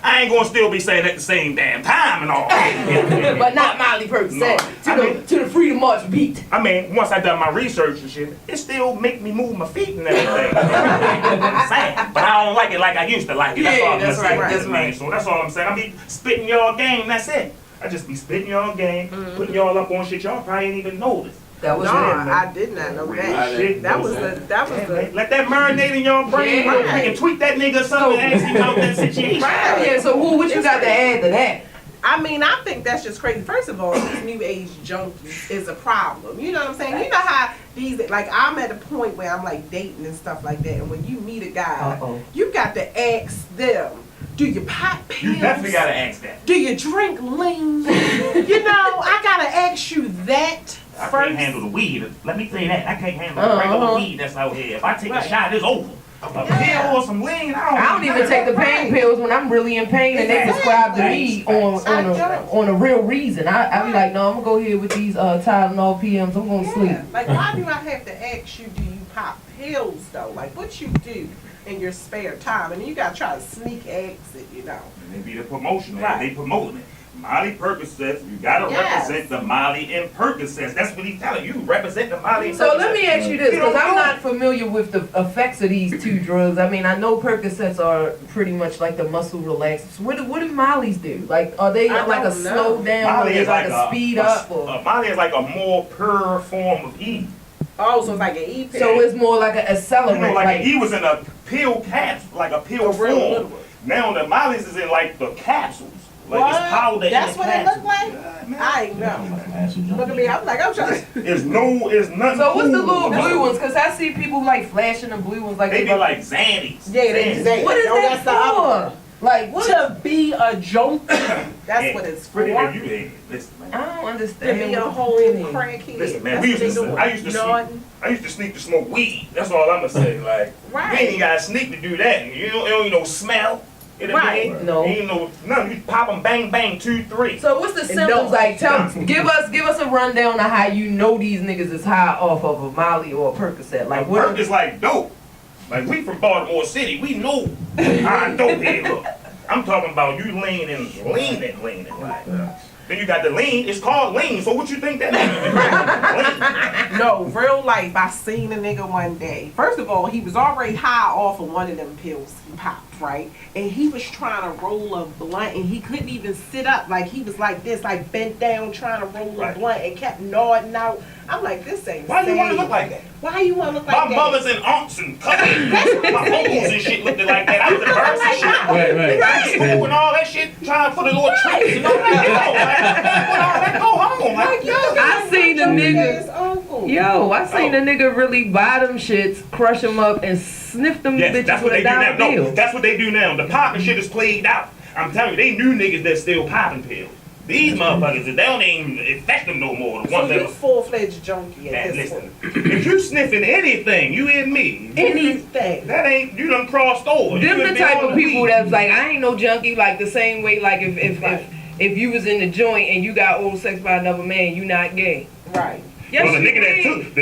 Speaker 4: I ain't gonna still be saying at the same damn time and all.
Speaker 2: But not Molly Percocet. To the Freedom March beat.
Speaker 4: I mean, once I done my research and shit, it still make me move my feet and everything. I'm saying, but I don't like it like I used to like it. That's
Speaker 2: Yeah,
Speaker 4: all I'm
Speaker 2: that's
Speaker 4: saying.
Speaker 2: right, that's right.
Speaker 4: So that's all I'm saying. I be spitting y'all game. That's it. I just be spitting y'all game, putting y'all up on shit y'all probably ain't even noticed.
Speaker 2: That was
Speaker 10: No,
Speaker 2: real, man.
Speaker 10: I did not know that.
Speaker 4: Shit,
Speaker 10: That was the.
Speaker 4: Let that marinate in your brain.
Speaker 10: Yeah.
Speaker 4: You can tweet that nigga or something and ask him about that situation.
Speaker 10: Right.
Speaker 2: Yeah, so what you got to add to that?
Speaker 10: I mean, I think that's just crazy. First of all, these new age junkies is a problem. You know what I'm saying? You know how these, like, I'm at a point where I'm like dating and stuff like that. And when you meet a guy, you got to ask them, do you pop pills?
Speaker 4: You definitely gotta ask that.
Speaker 10: Do you drink lean? You know, I gotta ask you that
Speaker 4: I
Speaker 10: first.
Speaker 4: can't handle the weed. Let me tell you that. I can't handle the regular weed that's out here. If I take a shot, it's over. A pill or some lean,
Speaker 2: I don't even take the pain pills when I'm really in pain and they prescribe to me on a real reason. I be like, no, I'm gonna go here with these Tylenol PMs. I'm gonna sleep.
Speaker 10: Like, why do I have to ask you, do you pop pills though? Like, what you do in your spare time? And you gotta try to sneak exit, you know.
Speaker 4: And they be the promotion, man.
Speaker 10: Right.
Speaker 4: They promoting it. Molly Percocets, you gotta represent the Molly and Percocets. That's what he's telling you. Represent the Molly and Percocets.
Speaker 2: So let me ask you this, because I'm not familiar with the effects of these two drugs. I mean, I know Percocets are pretty much like the muscle relaxers. What do Molly's do? Like, are they like a slow down,
Speaker 4: Molly
Speaker 2: or is
Speaker 4: is
Speaker 2: like a speed up? Or?
Speaker 4: Molly is like a more pure form of E.
Speaker 10: Oh, so it's like an E-pill.
Speaker 2: So it's more like an accelerant.
Speaker 4: You know, like he was in a pill caps, like a pill form. Now the Molly's is in like the capsules. Like
Speaker 10: what?
Speaker 4: it's powder.
Speaker 10: That's
Speaker 4: in
Speaker 10: what
Speaker 4: the
Speaker 10: it look
Speaker 4: capsule.
Speaker 10: like? I ain't know. Look at me, I'm like, I'm trying to.
Speaker 4: It's nothing.
Speaker 2: So what's the
Speaker 4: cool
Speaker 2: little
Speaker 4: about
Speaker 2: blue
Speaker 4: it.
Speaker 2: ones? Because I see people like flashing the blue ones like
Speaker 4: They be like Xannies.
Speaker 10: Yeah, they Xannies.
Speaker 2: What is
Speaker 10: No,
Speaker 2: that
Speaker 10: that's the other
Speaker 2: for? Like what?
Speaker 10: To be a junkie. That's what it's for.
Speaker 4: Pretty much, you ain't listen, man.
Speaker 2: I don't
Speaker 10: To
Speaker 2: understand.
Speaker 10: be a whole crackhead.
Speaker 4: Listen, man,
Speaker 10: That's
Speaker 4: I used to sneak to smoke weed. That's all I'm gonna say. Like, you ain't gotta sneak to do that. You don't even know smell. You know what I mean?
Speaker 2: No.
Speaker 4: You ain't know nothing. You pop them, bang, bang, 2, 3.
Speaker 2: So what's the symptoms like? Give us a rundown of how you know these niggas is high off of a Molly or a Percocet. Like what?
Speaker 4: Perc is like dope. Like we from Baltimore City, we know how dope here look. I'm talking about you leaning. Like, then you got the lean. It's called lean. So what you think that is?
Speaker 10: No, real life, I seen a nigga one day. First of all, he was already high off of one of them pills he popped, right? And he was trying to roll a blunt and he couldn't even sit up. Like he was like this, like bent down trying to roll a blunt and kept nodding out. I'm like, this ain't
Speaker 4: Why you want to
Speaker 10: safe.
Speaker 4: look like that?
Speaker 10: Why you want to look like
Speaker 4: My
Speaker 10: that?
Speaker 4: mothers and aunts and cousins, my uncles and shit looked like that. I was embarrassed and shit.
Speaker 6: Right.
Speaker 4: School and all that shit, trying to put a little tricks and all that. Go home. Like, yo,
Speaker 2: I seen the nigga. Yo, I seen the nigga really buy them shits, crush them up, and sniff them
Speaker 4: yes,
Speaker 2: bitches
Speaker 4: that's what
Speaker 2: with
Speaker 4: they
Speaker 2: a
Speaker 4: do
Speaker 2: dollar
Speaker 4: now.
Speaker 2: bill.
Speaker 4: No, that's what they do now. The popping shit is played out. I'm telling you, they new niggas that still popping pills. These motherfuckers, they don't even affect them no more. The
Speaker 10: So
Speaker 4: ones
Speaker 10: you
Speaker 4: that
Speaker 10: full-fledged junkie at
Speaker 4: man,
Speaker 10: this
Speaker 4: listen,
Speaker 10: point.
Speaker 4: if you sniffing anything, you and me.
Speaker 10: Anything.
Speaker 4: That ain't, you done crossed over.
Speaker 2: Them
Speaker 4: You
Speaker 2: the
Speaker 4: done
Speaker 2: type
Speaker 4: been
Speaker 2: of
Speaker 4: on
Speaker 2: people
Speaker 4: weed.
Speaker 2: that's like, I ain't no junkie, like the same way, like if you was in the joint and you got oral sex by another man, you not gay.
Speaker 10: Right.
Speaker 2: Yes,
Speaker 4: Well, the
Speaker 2: you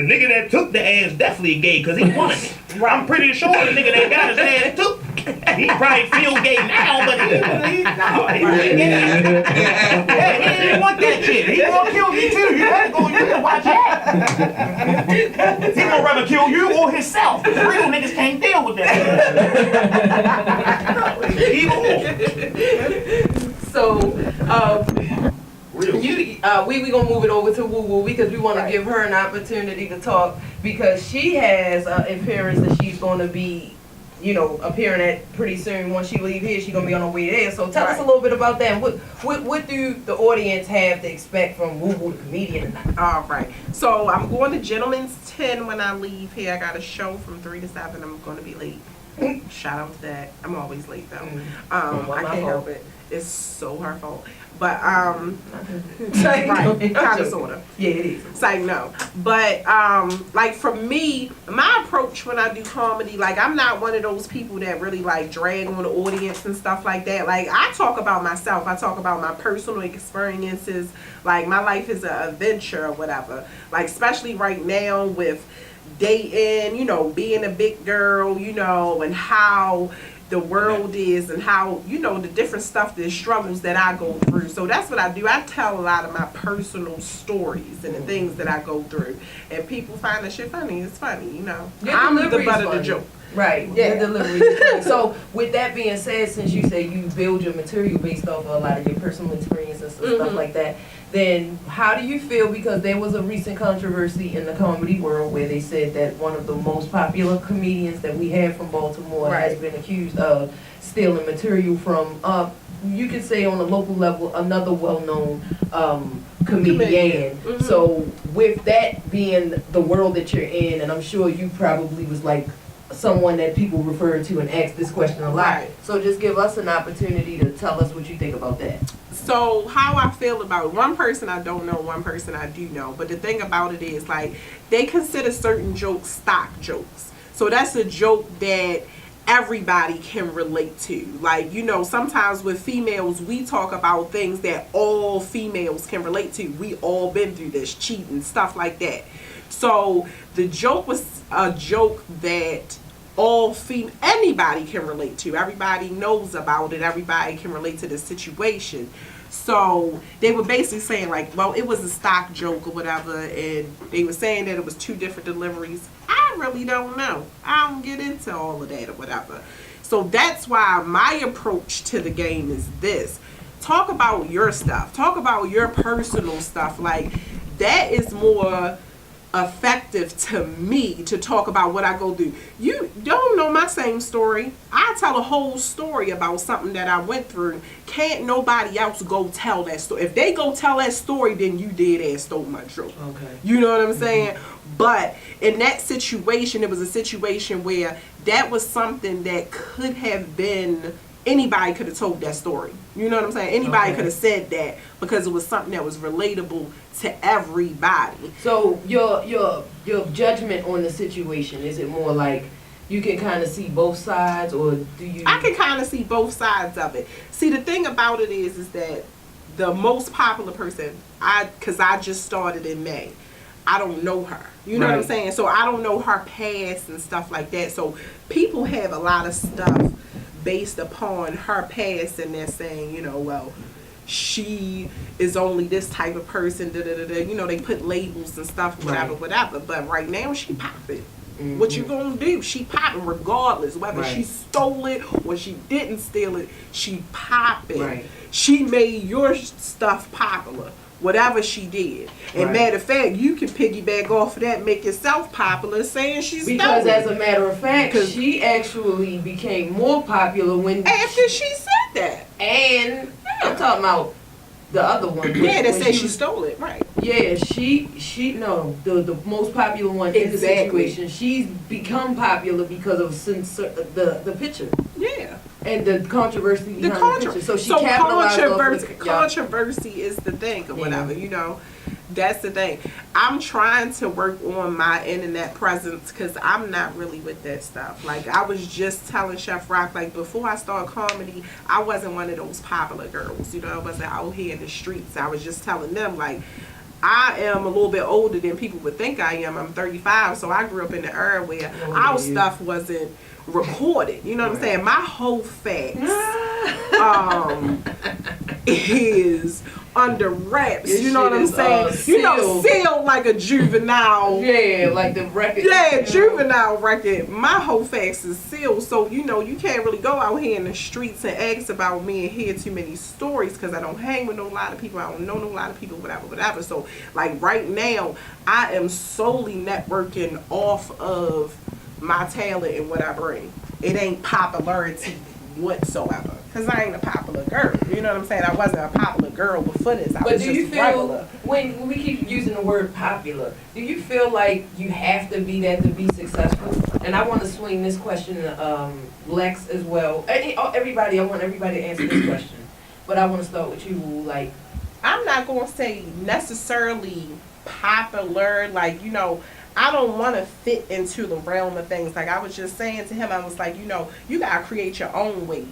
Speaker 4: nigga that took the ass definitely gay because he wanted it.
Speaker 10: Right.
Speaker 4: I'm pretty sure the nigga that got his ass took, he probably feel gay now, but he didn't want that shit. He gonna kill you too. You better watch out. He gonna rather kill you or himself. Real niggas can't deal with that.
Speaker 2: So, we gonna move it over to Woo Woo because we want to give her an opportunity to talk because she has an appearance that she's gonna be, appearing at pretty soon. Once she leave here, she's gonna be on her way there. So tell us a little bit about that. What do the audience have to expect from Woo Woo the comedian tonight?
Speaker 10: All right. So I'm going to Gentleman's 10 when I leave here. I got a show from 3 to 7. I'm going to be late. Shout out to that. I'm always late though. I can't help it. It's so her fault. But right, kind of sorta.
Speaker 2: Yeah, it is.
Speaker 10: It's like no, but like for me, my approach when I do comedy, like I'm not one of those people that really like drag on the audience and stuff like that. Like I talk about myself, I talk about my personal experiences. Like my life is an adventure or whatever. Like especially right now with dating, you know, being a big girl, you know, and how the world is and how, you know, the different stuff, the struggles that I go through. So that's what I do. I tell a lot of my personal stories and the things that I go through. And people find that shit funny. It's funny, you know. I'm the butt of the joke.
Speaker 2: Right, yeah. Your delivery is funny. So with that being said, since you say you build your material based off of a lot of your personal experiences and stuff like that, then how do you feel, because there was a recent controversy in the comedy world where they said that one of the most popular comedians that we have from Baltimore has been accused of stealing material from, you could say on a local level, another well-known comedian. So with that being the world that you're in, and I'm sure you probably was like someone that people refer to and ask this question a lot. So just give us an opportunity to tell us what you think about that.
Speaker 10: So how I feel about it, one person I don't know, one person I do know. But the thing about it is, like, they consider certain jokes stock jokes. So that's a joke that everybody can relate to. Like, you know, sometimes with females, we talk about things that all females can relate to. We all been through this, cheating, stuff like that. So the joke was a joke that anybody can relate to. Everybody knows about it. Everybody can relate to the situation. So they were basically saying like, well, it was a stock joke or whatever, and they were saying that it was two different deliveries. I really don't know. I don't get into all of that or whatever. So that's why my approach to the game is this. Talk about your stuff. Talk about your personal stuff. Like, that is more effective to me to talk about what I go through. You don't know my same story. I tell a whole story about something that I went through. Can't nobody else go tell that story. If they go tell that story, then you dead ass stole my joke. Okay. You know what I'm saying? But in that situation, it was a situation where that was something that could have been, anybody could have told that story. You know what I'm saying? Anybody could have said that because it was something that was relatable to everybody.
Speaker 2: So your judgment on the situation, is it more like you can kind of see both sides, or do you?
Speaker 10: I can kind of see both sides of it. See, the thing about it is that the most popular person, because I just started in May, I don't know her. You know what I'm saying? So I don't know her past and stuff like that. So people have a lot of stuff based upon her past, and they're saying, you know, well, she is only this type of person, you know, they put labels and stuff, whatever. But right now, she popping. What you gonna do? She popping regardless, whether she stole it or she didn't steal it. She popping. She made your stuff popular, whatever she did. And matter of fact, you can piggyback off of that, and make yourself popular, saying she's
Speaker 2: because as a matter of fact, she actually became more popular when
Speaker 10: after she said that.
Speaker 2: And I'm talking about the other one.
Speaker 10: Yeah, they say she stole it, right?
Speaker 2: Yeah, the most popular one in the situation. She's become popular because of the picture. Yeah. And the controversy behind the picture. So she capitalized off the
Speaker 10: controversy is the thing or whatever, you know. That's the thing. I'm trying to work on my internet presence because I'm not really with that stuff. Like, I was just telling Chef Rock, like, before I started comedy, I wasn't one of those popular girls. You know, I wasn't out here in the streets. I was just telling them, like, I am a little bit older than people would think I am. I'm 35, so I grew up in the era where our stuff wasn't recorded. You know what I'm saying? My whole facts is under wraps. You know what I'm saying? You know, sealed like a juvenile.
Speaker 2: Yeah, like the record.
Speaker 10: Yeah, juvenile record. My whole facts is sealed. So, you know, you can't really go out here in the streets and ask about me and hear too many stories because I don't hang with a lot of people. I don't know a lot of people, whatever. So, like, right now, I am solely networking off of my talent and what I bring. It ain't popularity whatsoever. Because I ain't a popular girl. You know what I'm saying? I wasn't a popular girl before this. I was just regular.
Speaker 2: When we keep using the word popular, do you feel like you have to be that to be successful? And I want to swing this question to Lex as well. Everybody, I want everybody to answer this question. But I want to start with you, like.
Speaker 10: I'm not going to say necessarily popular, like, you know, I don't want to fit into the realm of things. Like I was just saying to him, I was like, you know, you got to create your own wave.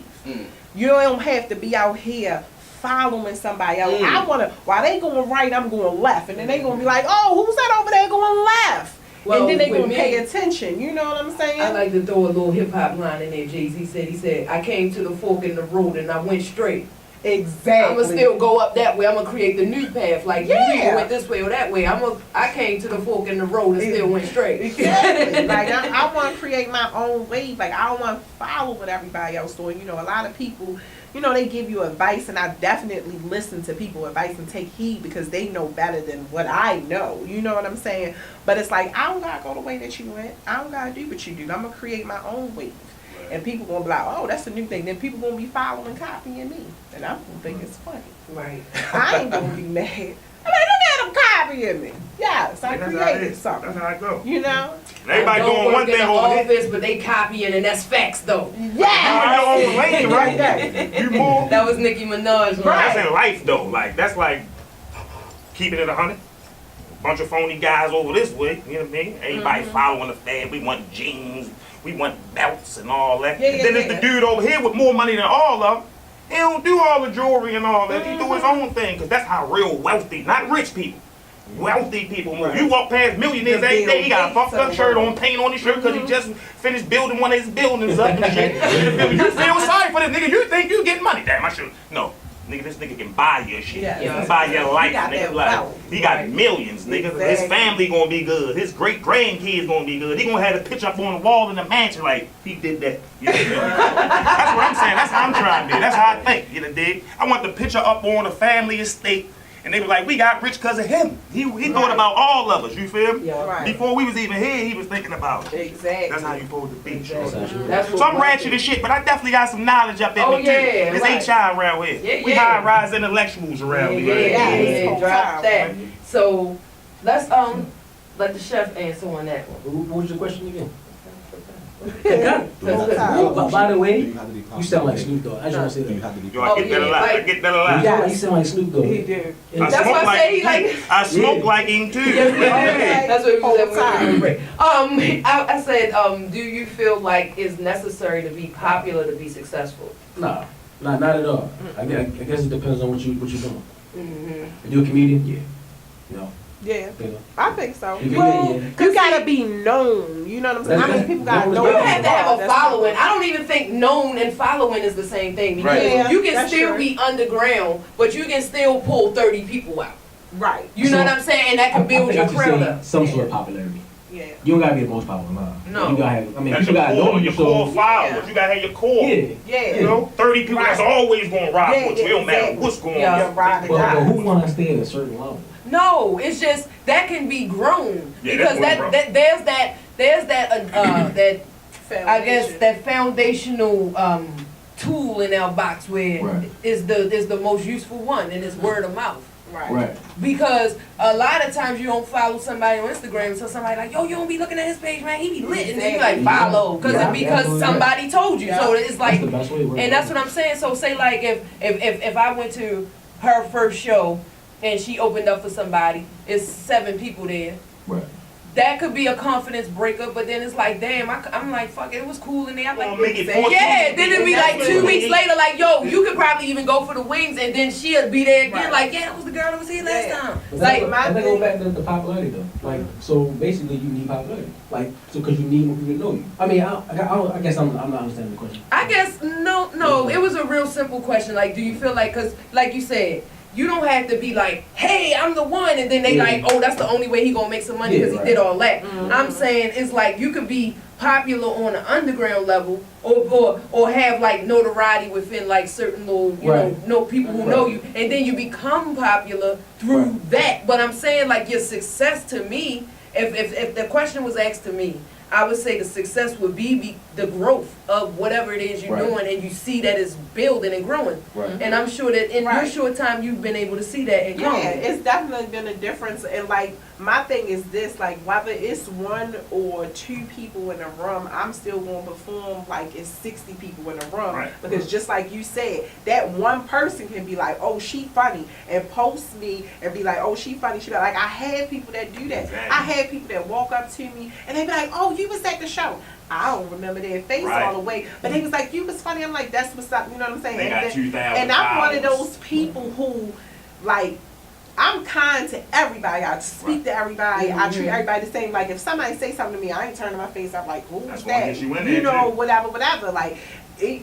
Speaker 10: You don't have to be out here following somebody else. I want to, while they going right, I'm going left. And then they going to be like, oh, who's that over there going left? Well, and then they going to pay attention. You know what I'm saying?
Speaker 2: I like to throw a little hip-hop line in there, Jay-Z. He said, I came to the fork in the road and I went straight.
Speaker 10: Exactly.
Speaker 2: I'm gonna still go up that way. I'm gonna create the new path. Like you either went this way or that way. I came to the fork in the road and still went straight.
Speaker 10: Exactly. Like I want to create my own wave. Like I don't want to follow what everybody else doing. You know, a lot of people, you know, they give you advice, and I definitely listen to people's advice and take heed because they know better than what I know. You know what I'm saying? But it's like I don't gotta go the way that you went. I don't gotta do what you do. I'm gonna create my own wave. And people gonna be like, oh, that's a new thing. Then people gonna be following, copying me, and I'm gonna think it's funny.
Speaker 2: Right.
Speaker 10: I ain't gonna be mad. I mean, look at them copying me. Yes, I created something.
Speaker 4: That's how it go.
Speaker 10: You know.
Speaker 4: And everybody doing one thing over here.
Speaker 2: Office, but they copying, and that's facts though.
Speaker 10: Yeah.
Speaker 4: Your own lane right there. You move.
Speaker 2: That was Nicki Minaj.
Speaker 4: Right. That's in life though. Like that's like keeping it 100. Bunch of phony guys over this way. You know what I mean? Everybody following the fad. We want jeans. We want belts and all that. And then there's the dude over here with more money than all of them. He don't do all the jewelry and all that. He do his own thing because that's how real wealthy, not rich people, wealthy people move. You walk past millionaires every day, he got a fucked up shirt on, paint on his shirt because he just finished building one of his buildings up and shit. You feel sorry for this nigga. You think you getting money. Damn, I should. No. Nigga, this nigga can buy your shit. He can buy your life, nigga. Like, he got millions, nigga. Exactly. His family gonna be good. His great grandkids gonna be good. He gonna have a picture up on the wall in the mansion like, he did that. You know? That's what I'm saying. That's how I'm trying to do. That's how I think. You know, dig? I want the picture up on the family estate. And they were like, we got rich because of him. He thought about all of us, you feel me? Before we was even here, he was thinking about it.
Speaker 10: Exactly.
Speaker 4: That's how you supposed to be.
Speaker 2: Exactly.
Speaker 4: So I'm ratchet as shit, but I definitely got some knowledge up in me too. There's HI around here. We high-rise intellectuals around here.
Speaker 2: Drop that. So let's let the chef answer on that one.
Speaker 6: What was your question again? By the way, you sound like Snoop Dogg. I just want to say that.
Speaker 4: Yo, I get that a lot. I get that a lot.
Speaker 6: Yeah, you sound like Snoop Dogg.
Speaker 2: He did.
Speaker 4: That's why I say he like. I smoke like him too.
Speaker 2: That's what he said. I said, do you feel like it's necessary to be popular to be successful?
Speaker 6: Nah, not at all. I guess it depends on what you're doing. If you're a comedian, yeah. No.
Speaker 10: Yeah,
Speaker 6: you know.
Speaker 10: I think so.
Speaker 6: Well,
Speaker 10: you gotta be known. You know what I'm saying? How many people gotta know?
Speaker 2: You have to have a following. I don't even think known and following is the same thing. Because you can still be underground, but you can still pull 30 people out.
Speaker 10: Right.
Speaker 2: You know what I'm saying? And that can build your crowd up.
Speaker 6: Some sort of popularity.
Speaker 10: Yeah.
Speaker 6: You don't gotta be the most popular,
Speaker 2: no.
Speaker 6: You gotta have, I mean,
Speaker 4: that's
Speaker 6: you gotta know
Speaker 4: your core followers. You gotta have your core.
Speaker 10: Yeah.
Speaker 4: You know, 30 people that's always gonna rock with you. It don't matter what's going on.
Speaker 6: But who wanna stay at a certain level?
Speaker 2: No, it's just that can be grown because there's that I guess that foundational tool in our box where is the most useful one, and it's word of mouth.
Speaker 10: Right.
Speaker 2: Because a lot of times you don't follow somebody on Instagram until somebody like, yo, you don't be looking at his page, man, he be lit, and then you like follow because somebody told you. So it's like, and that's what I'm saying. So say like if I went to her first show and she opened up for somebody, it's 7 people there.
Speaker 6: Right.
Speaker 2: That could be a confidence breaker, but then it's like, damn, I'm like, fuck it was cool in there. I'm like,
Speaker 4: make it
Speaker 2: then it'd be like 2 weeks later, like, yo, you could probably even go for the wings, and then she'll be there again, like, yeah, that was the girl that was here last time.
Speaker 6: Like, they go back to the popularity though. Like, so basically, you need popularity. Like, so because you need more people to know you. I mean, I guess I'm not understanding the question.
Speaker 2: I guess no, it was a real simple question. Like, do you feel like, cause like you said, you don't have to be like, hey, I'm the one, and then they like, oh, that's the only way he gonna make some money because he did all that. I'm saying it's like you could be popular on an underground level, or have like notoriety within like certain little, you know people who know you, and then you become popular through that. But I'm saying like your success to me, if the question was asked to me, I would say the success would be the growth of whatever it is you're doing, and you see that it's building and growing. And I'm sure that in your short time you've been able to see that and grow.
Speaker 10: Yeah, it's definitely been a difference in like my thing is this, like whether it's 1 or 2 people in a room, I'm still going to perform like it's 60 people in a room.
Speaker 4: Right.
Speaker 10: Because just like you said, that one person can be like, oh, she funny, and post me and be like, oh, she funny. She be like, I had people that do that.
Speaker 4: Exactly.
Speaker 10: I had people that walk up to me and they be like, oh, you was at the show. I don't remember their face all the way, but they was like, you was funny. I'm like, that's what's up. You know what I'm saying?
Speaker 4: They got 2,000
Speaker 10: and I'm one of
Speaker 4: followers.
Speaker 10: those people who, like, I'm kind to everybody. I speak to everybody. I treat everybody the same. Like, if somebody say something to me, I ain't turning my face up like, who's
Speaker 4: That's why I
Speaker 10: that?
Speaker 4: guess you in
Speaker 10: You
Speaker 4: there,
Speaker 10: know,
Speaker 4: too.
Speaker 10: whatever. Like,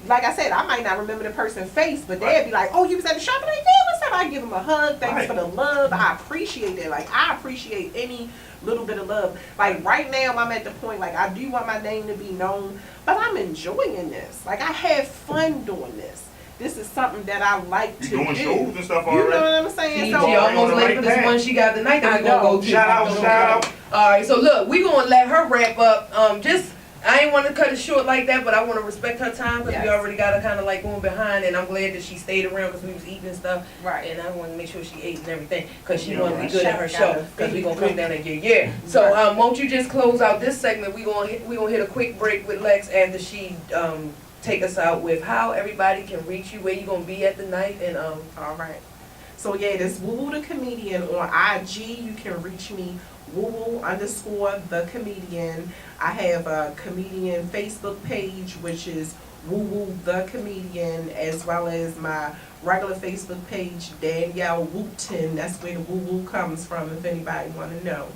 Speaker 10: like I said, I might not remember the person's face, but they'd be like, oh, you was at the shop? I'm like, yeah, what's up? I give them a hug. Thanks for the love. I appreciate that. Like, I appreciate any little bit of love. Like, right now, I'm at the point, like, I do want my name to be known, but I'm enjoying this. Like, I have fun doing this. This is something that I like to do.
Speaker 4: You doing shows and stuff
Speaker 10: You
Speaker 4: already?
Speaker 10: know what I'm saying?
Speaker 2: She
Speaker 10: So,
Speaker 2: almost late
Speaker 4: right
Speaker 2: for this
Speaker 4: back.
Speaker 2: one she got tonight that we
Speaker 10: I
Speaker 2: gonna
Speaker 10: know.
Speaker 2: go to.
Speaker 4: Shout out.
Speaker 2: Alright, so look, we gonna let her wrap up. I ain't want to cut it short like that, but I want to respect her time because we already got her kind of like going behind, and I'm glad that she stayed around because we was eating and stuff.
Speaker 10: Right.
Speaker 2: And I want to make sure she ate and everything because she wanted to be
Speaker 10: right.
Speaker 2: good at her
Speaker 10: Chef
Speaker 2: show
Speaker 10: gotta
Speaker 2: because we
Speaker 10: feed.
Speaker 2: gonna come down and yeah. So won't you just close out this segment? We gonna hit a quick break with Lex after she take us out with how everybody can reach you, where you gonna be at the night, and
Speaker 10: all right. So yeah, this Woo Woo the Comedian on IG. You can reach me woo_the comedian. I have a comedian Facebook page, which is Woo Woo the Comedian, as well as my regular Facebook page, Danielle Woopton. That's where the woo woo comes from, if anybody want to know.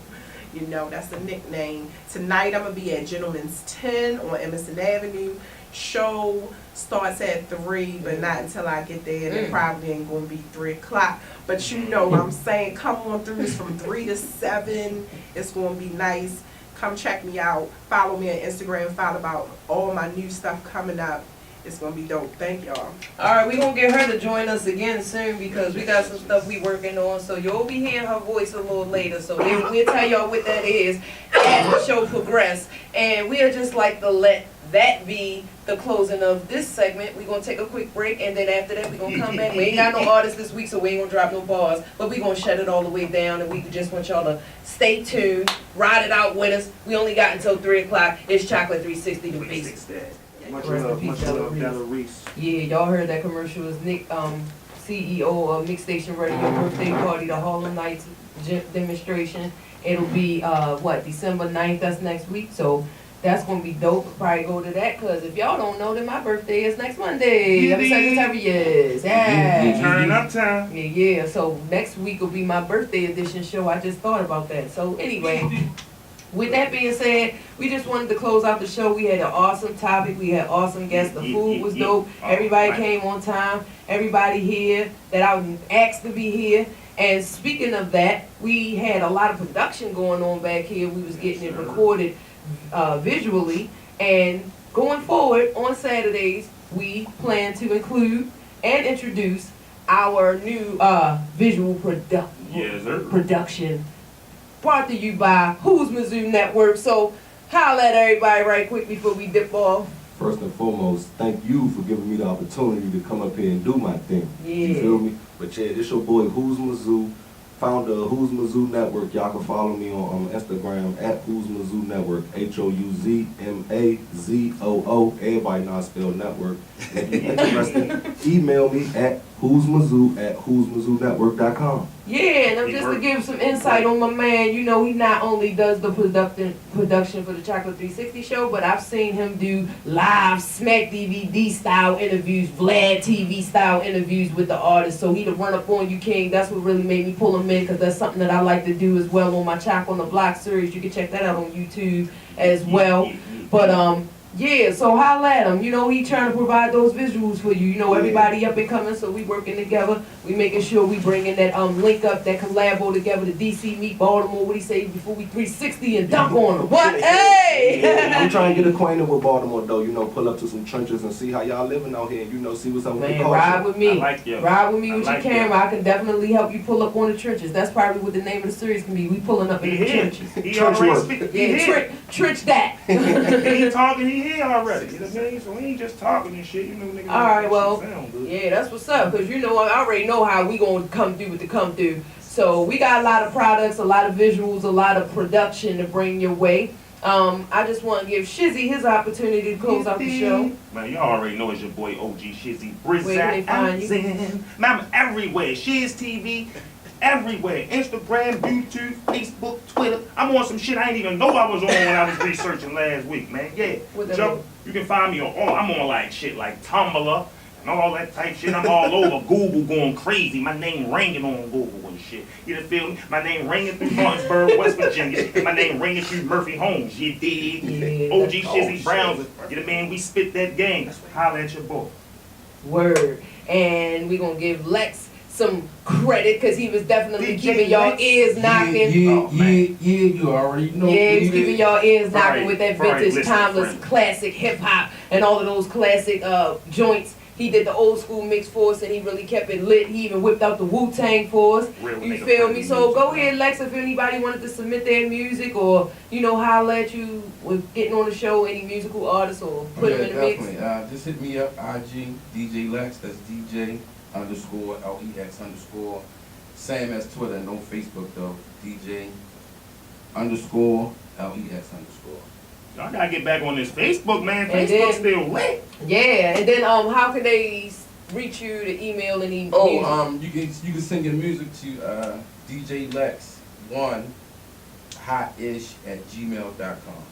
Speaker 10: You know, that's the nickname. Tonight I'm going to be at Gentleman's 10 on Emerson Avenue. Show starts at 3, but not until I get there. And it probably ain't going to be 3 o'clock. But you know what I'm saying, come on through. It's from 3 to 7. It's going to be nice. Come check me out. Follow me on Instagram. Follow about all my new stuff coming up. It's going to be dope. Thank y'all.
Speaker 2: alright, we gonna get her to join us again soon because we got some stuff we working on. So you'll be hearing her voice a little later. So we'll tell y'all what that is as the show progress. And we'll just like to let that be the closing of this segment. We're gonna take a quick break, and then after that we're gonna come back. We ain't got no artists this week, so we ain't gonna drop no bars, but we gonna shut it all the way down, and we just want y'all to stay tuned, ride it out with us. We only got until 3 o'clock. It's Chakelet360 the basics.
Speaker 4: Much
Speaker 2: Rest in
Speaker 4: love,
Speaker 2: peace,
Speaker 4: much love,
Speaker 2: Dealerz.
Speaker 4: Dealerz.
Speaker 2: Yeah, y'all heard that commercial. Is Nick, CEO of Mixxstation Radio birthday party, the Harlem Nights demonstration. It'll be December 9th. That's next week. So that's gonna be dope. Probably go to that because if y'all don't know, then my birthday is next Monday. I'm Sagittarius. Yeah.
Speaker 4: Turn up time.
Speaker 2: Yeah. So next week will be my birthday edition show. I just thought about that. So anyway. With that being said, we just wanted to close out the show. We had an awesome topic. We had awesome guests. The food was dope. Everybody came on time. Everybody here that I asked to be here. And speaking of that, we had a lot of production going on back here. We was getting it recorded visually. And going forward on Saturdays, we plan to include and introduce our new visual production. Brought to you by Who's Mizzou Network. So holla at everybody right quick before we dip off.
Speaker 1: First and foremost, thank you for giving me the opportunity to come up here and do my thing.
Speaker 2: Yeah.
Speaker 1: You feel me? But yeah, this your boy Who's Mizzou, founder of Who's Mizzou Network. Y'all can follow me on Instagram at Who's Mizzou Network, HOUZMAZOO. Everybody know I spell network. If you're interested, email me at who'smizzou@who'smizzounetwork.com.
Speaker 2: Yeah, and just to give some insight on my man, you know, he not only does the production for the Chakelet360 show, but I've seen him do live Smack DVD style interviews, Vlad TV style interviews with the artists. So he the run up on you king. That's what really made me pull him in, because that's something that I like to do as well on my Chak on the Block series. You can check that out on YouTube as well. But yeah, so holla at him. You know, he trying to provide those visuals for you. You know, everybody up and coming, so we working together. We making sure we bringing that link up, that collabo together, the DC meet Baltimore. What he say before we 360 and dunk on them? What? Hey!
Speaker 1: I'm trying to get acquainted with Baltimore though. You know, pull up to some trenches and see how y'all living out here. And, you know, see what's up with the
Speaker 2: Man,
Speaker 1: culture.
Speaker 2: ride with me. Ride with me with your
Speaker 4: like
Speaker 2: camera. I can definitely help you pull up on the trenches. That's probably what the name of the series can be. We pulling up in the trenches.
Speaker 4: He
Speaker 1: Trench
Speaker 4: already
Speaker 1: work.
Speaker 4: speak.
Speaker 2: Yeah, trench that.
Speaker 4: He ain't talking, he here already. You know what I mean? So we ain't just talking and shit. You know, niggas.
Speaker 2: All right,
Speaker 4: that
Speaker 2: well,
Speaker 4: shit sound good.
Speaker 2: yeah, that's what's up. Because, you know, I already know how we going to come through with the come through. So we got a lot of products, a lot of visuals, a lot of production to bring your way. I just want to give Shizzy his opportunity to close out the show.
Speaker 4: Man, y'all already know it's your boy OG Shizzy.
Speaker 2: Where can they find you?
Speaker 4: Man, I'm everywhere. Shiz TV, everywhere. Instagram, YouTube, Facebook, Twitter. I'm on some shit I didn't even know I was on when I was researching last week, man. Yeah. Jump, you can find me on all. I'm on like shit like Tumblr and all that type shit. I'm all over Google going crazy. My name ringing on Google and shit. You done feel me? My name ringing through Martinsburg, West Virginia. And my name ringing through Murphy Homes. You dig?
Speaker 2: Yeah.
Speaker 4: OG Shizzy Browns. You the man, we spit that game. Holla at your boy.
Speaker 2: Word. And we gonna give Lex some credit because he was definitely
Speaker 4: DJ
Speaker 2: keeping y'all
Speaker 4: Lex?
Speaker 2: ears knocking.
Speaker 1: You already know.
Speaker 2: Yeah, he's keeping y'all ears knocking
Speaker 4: Right,
Speaker 2: with that
Speaker 4: right,
Speaker 2: vintage,
Speaker 4: listen,
Speaker 2: timeless,
Speaker 4: friend.
Speaker 2: classic hip hop and all of those classic joints. He did the old school mix for us and he really kept it lit. He even whipped out the Wu-Tang for us.
Speaker 4: Real
Speaker 2: You
Speaker 4: nigga
Speaker 2: feel me?
Speaker 4: friendly
Speaker 2: So
Speaker 4: music,
Speaker 2: go
Speaker 4: man.
Speaker 2: ahead, Lex, if anybody wanted to submit their music or, holler at you with getting on the show, any musical artists or put them in the mix.
Speaker 1: Definitely. Just hit me up, IG, DJ Lex, that's DJ _LEX_. Same as Twitter, no Facebook though. DJ _LEX_.
Speaker 4: Y'all gotta get back on this Facebook, man.
Speaker 2: And
Speaker 4: Facebook
Speaker 2: then-
Speaker 4: still lit.
Speaker 2: Yeah, and then how can they reach you to email any music?
Speaker 1: You can send your music to DJ Lex 1 hotish@gmail.com.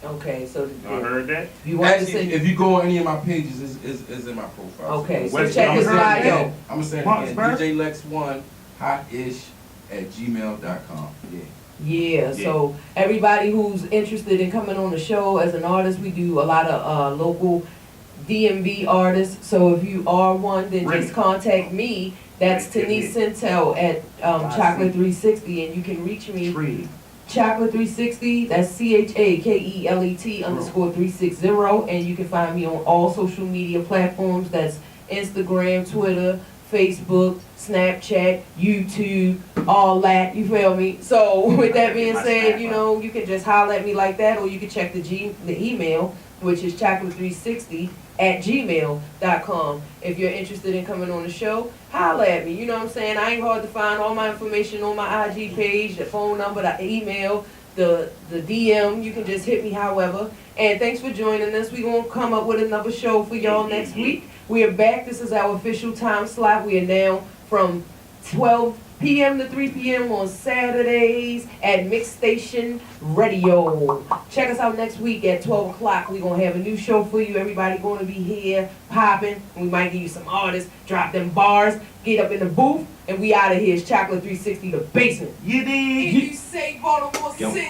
Speaker 2: Okay, so
Speaker 4: Y'all heard that?
Speaker 2: if you want to
Speaker 1: Actually,
Speaker 2: send
Speaker 1: if you go on any of my pages, is in my profile.
Speaker 2: okay, so
Speaker 4: West
Speaker 2: check
Speaker 4: Coast
Speaker 2: his
Speaker 4: Heard
Speaker 2: bio.
Speaker 4: that.
Speaker 1: I'm gonna say it
Speaker 4: Marks,
Speaker 1: again.
Speaker 4: bro.
Speaker 1: DJ Lex 1 hotish@gmail.com. Yeah.
Speaker 2: Yeah, so everybody who's interested in coming on the show as an artist, we do a lot of local DMV artists. So if you are one, then
Speaker 4: Really?
Speaker 2: just contact me. That's Denise Sintel at Chakelet360, and you can reach me. Chakelet360, that's CHAKELET _360, and you can find me on all social media platforms. That's Instagram, Twitter, Facebook, Snapchat, YouTube, all that, you feel me? So with that being said, you can just holler at me like that, or you can check the email, which is chakelet360@gmail.com. If you're interested in coming on the show, holler at me, you know what I'm saying? I ain't hard to find. All my information on my IG page, the phone number, the email, the DM, you can just hit me however. And thanks for joining us. We're going to come up with another show for y'all next week. We are back. This is our official time slot. We are now from 12 p.m. to 3 p.m. on Saturdays at Mixxstation Radio. Check us out next week at 12 o'clock. We're going to have a new show for you. Everybody going to be here popping. We might give you some artists, drop them bars, get up in the booth, and we out of here. It's Chakelet360, the basement.
Speaker 4: You dig?
Speaker 2: If you say Baltimore
Speaker 1: Yo.
Speaker 2: City.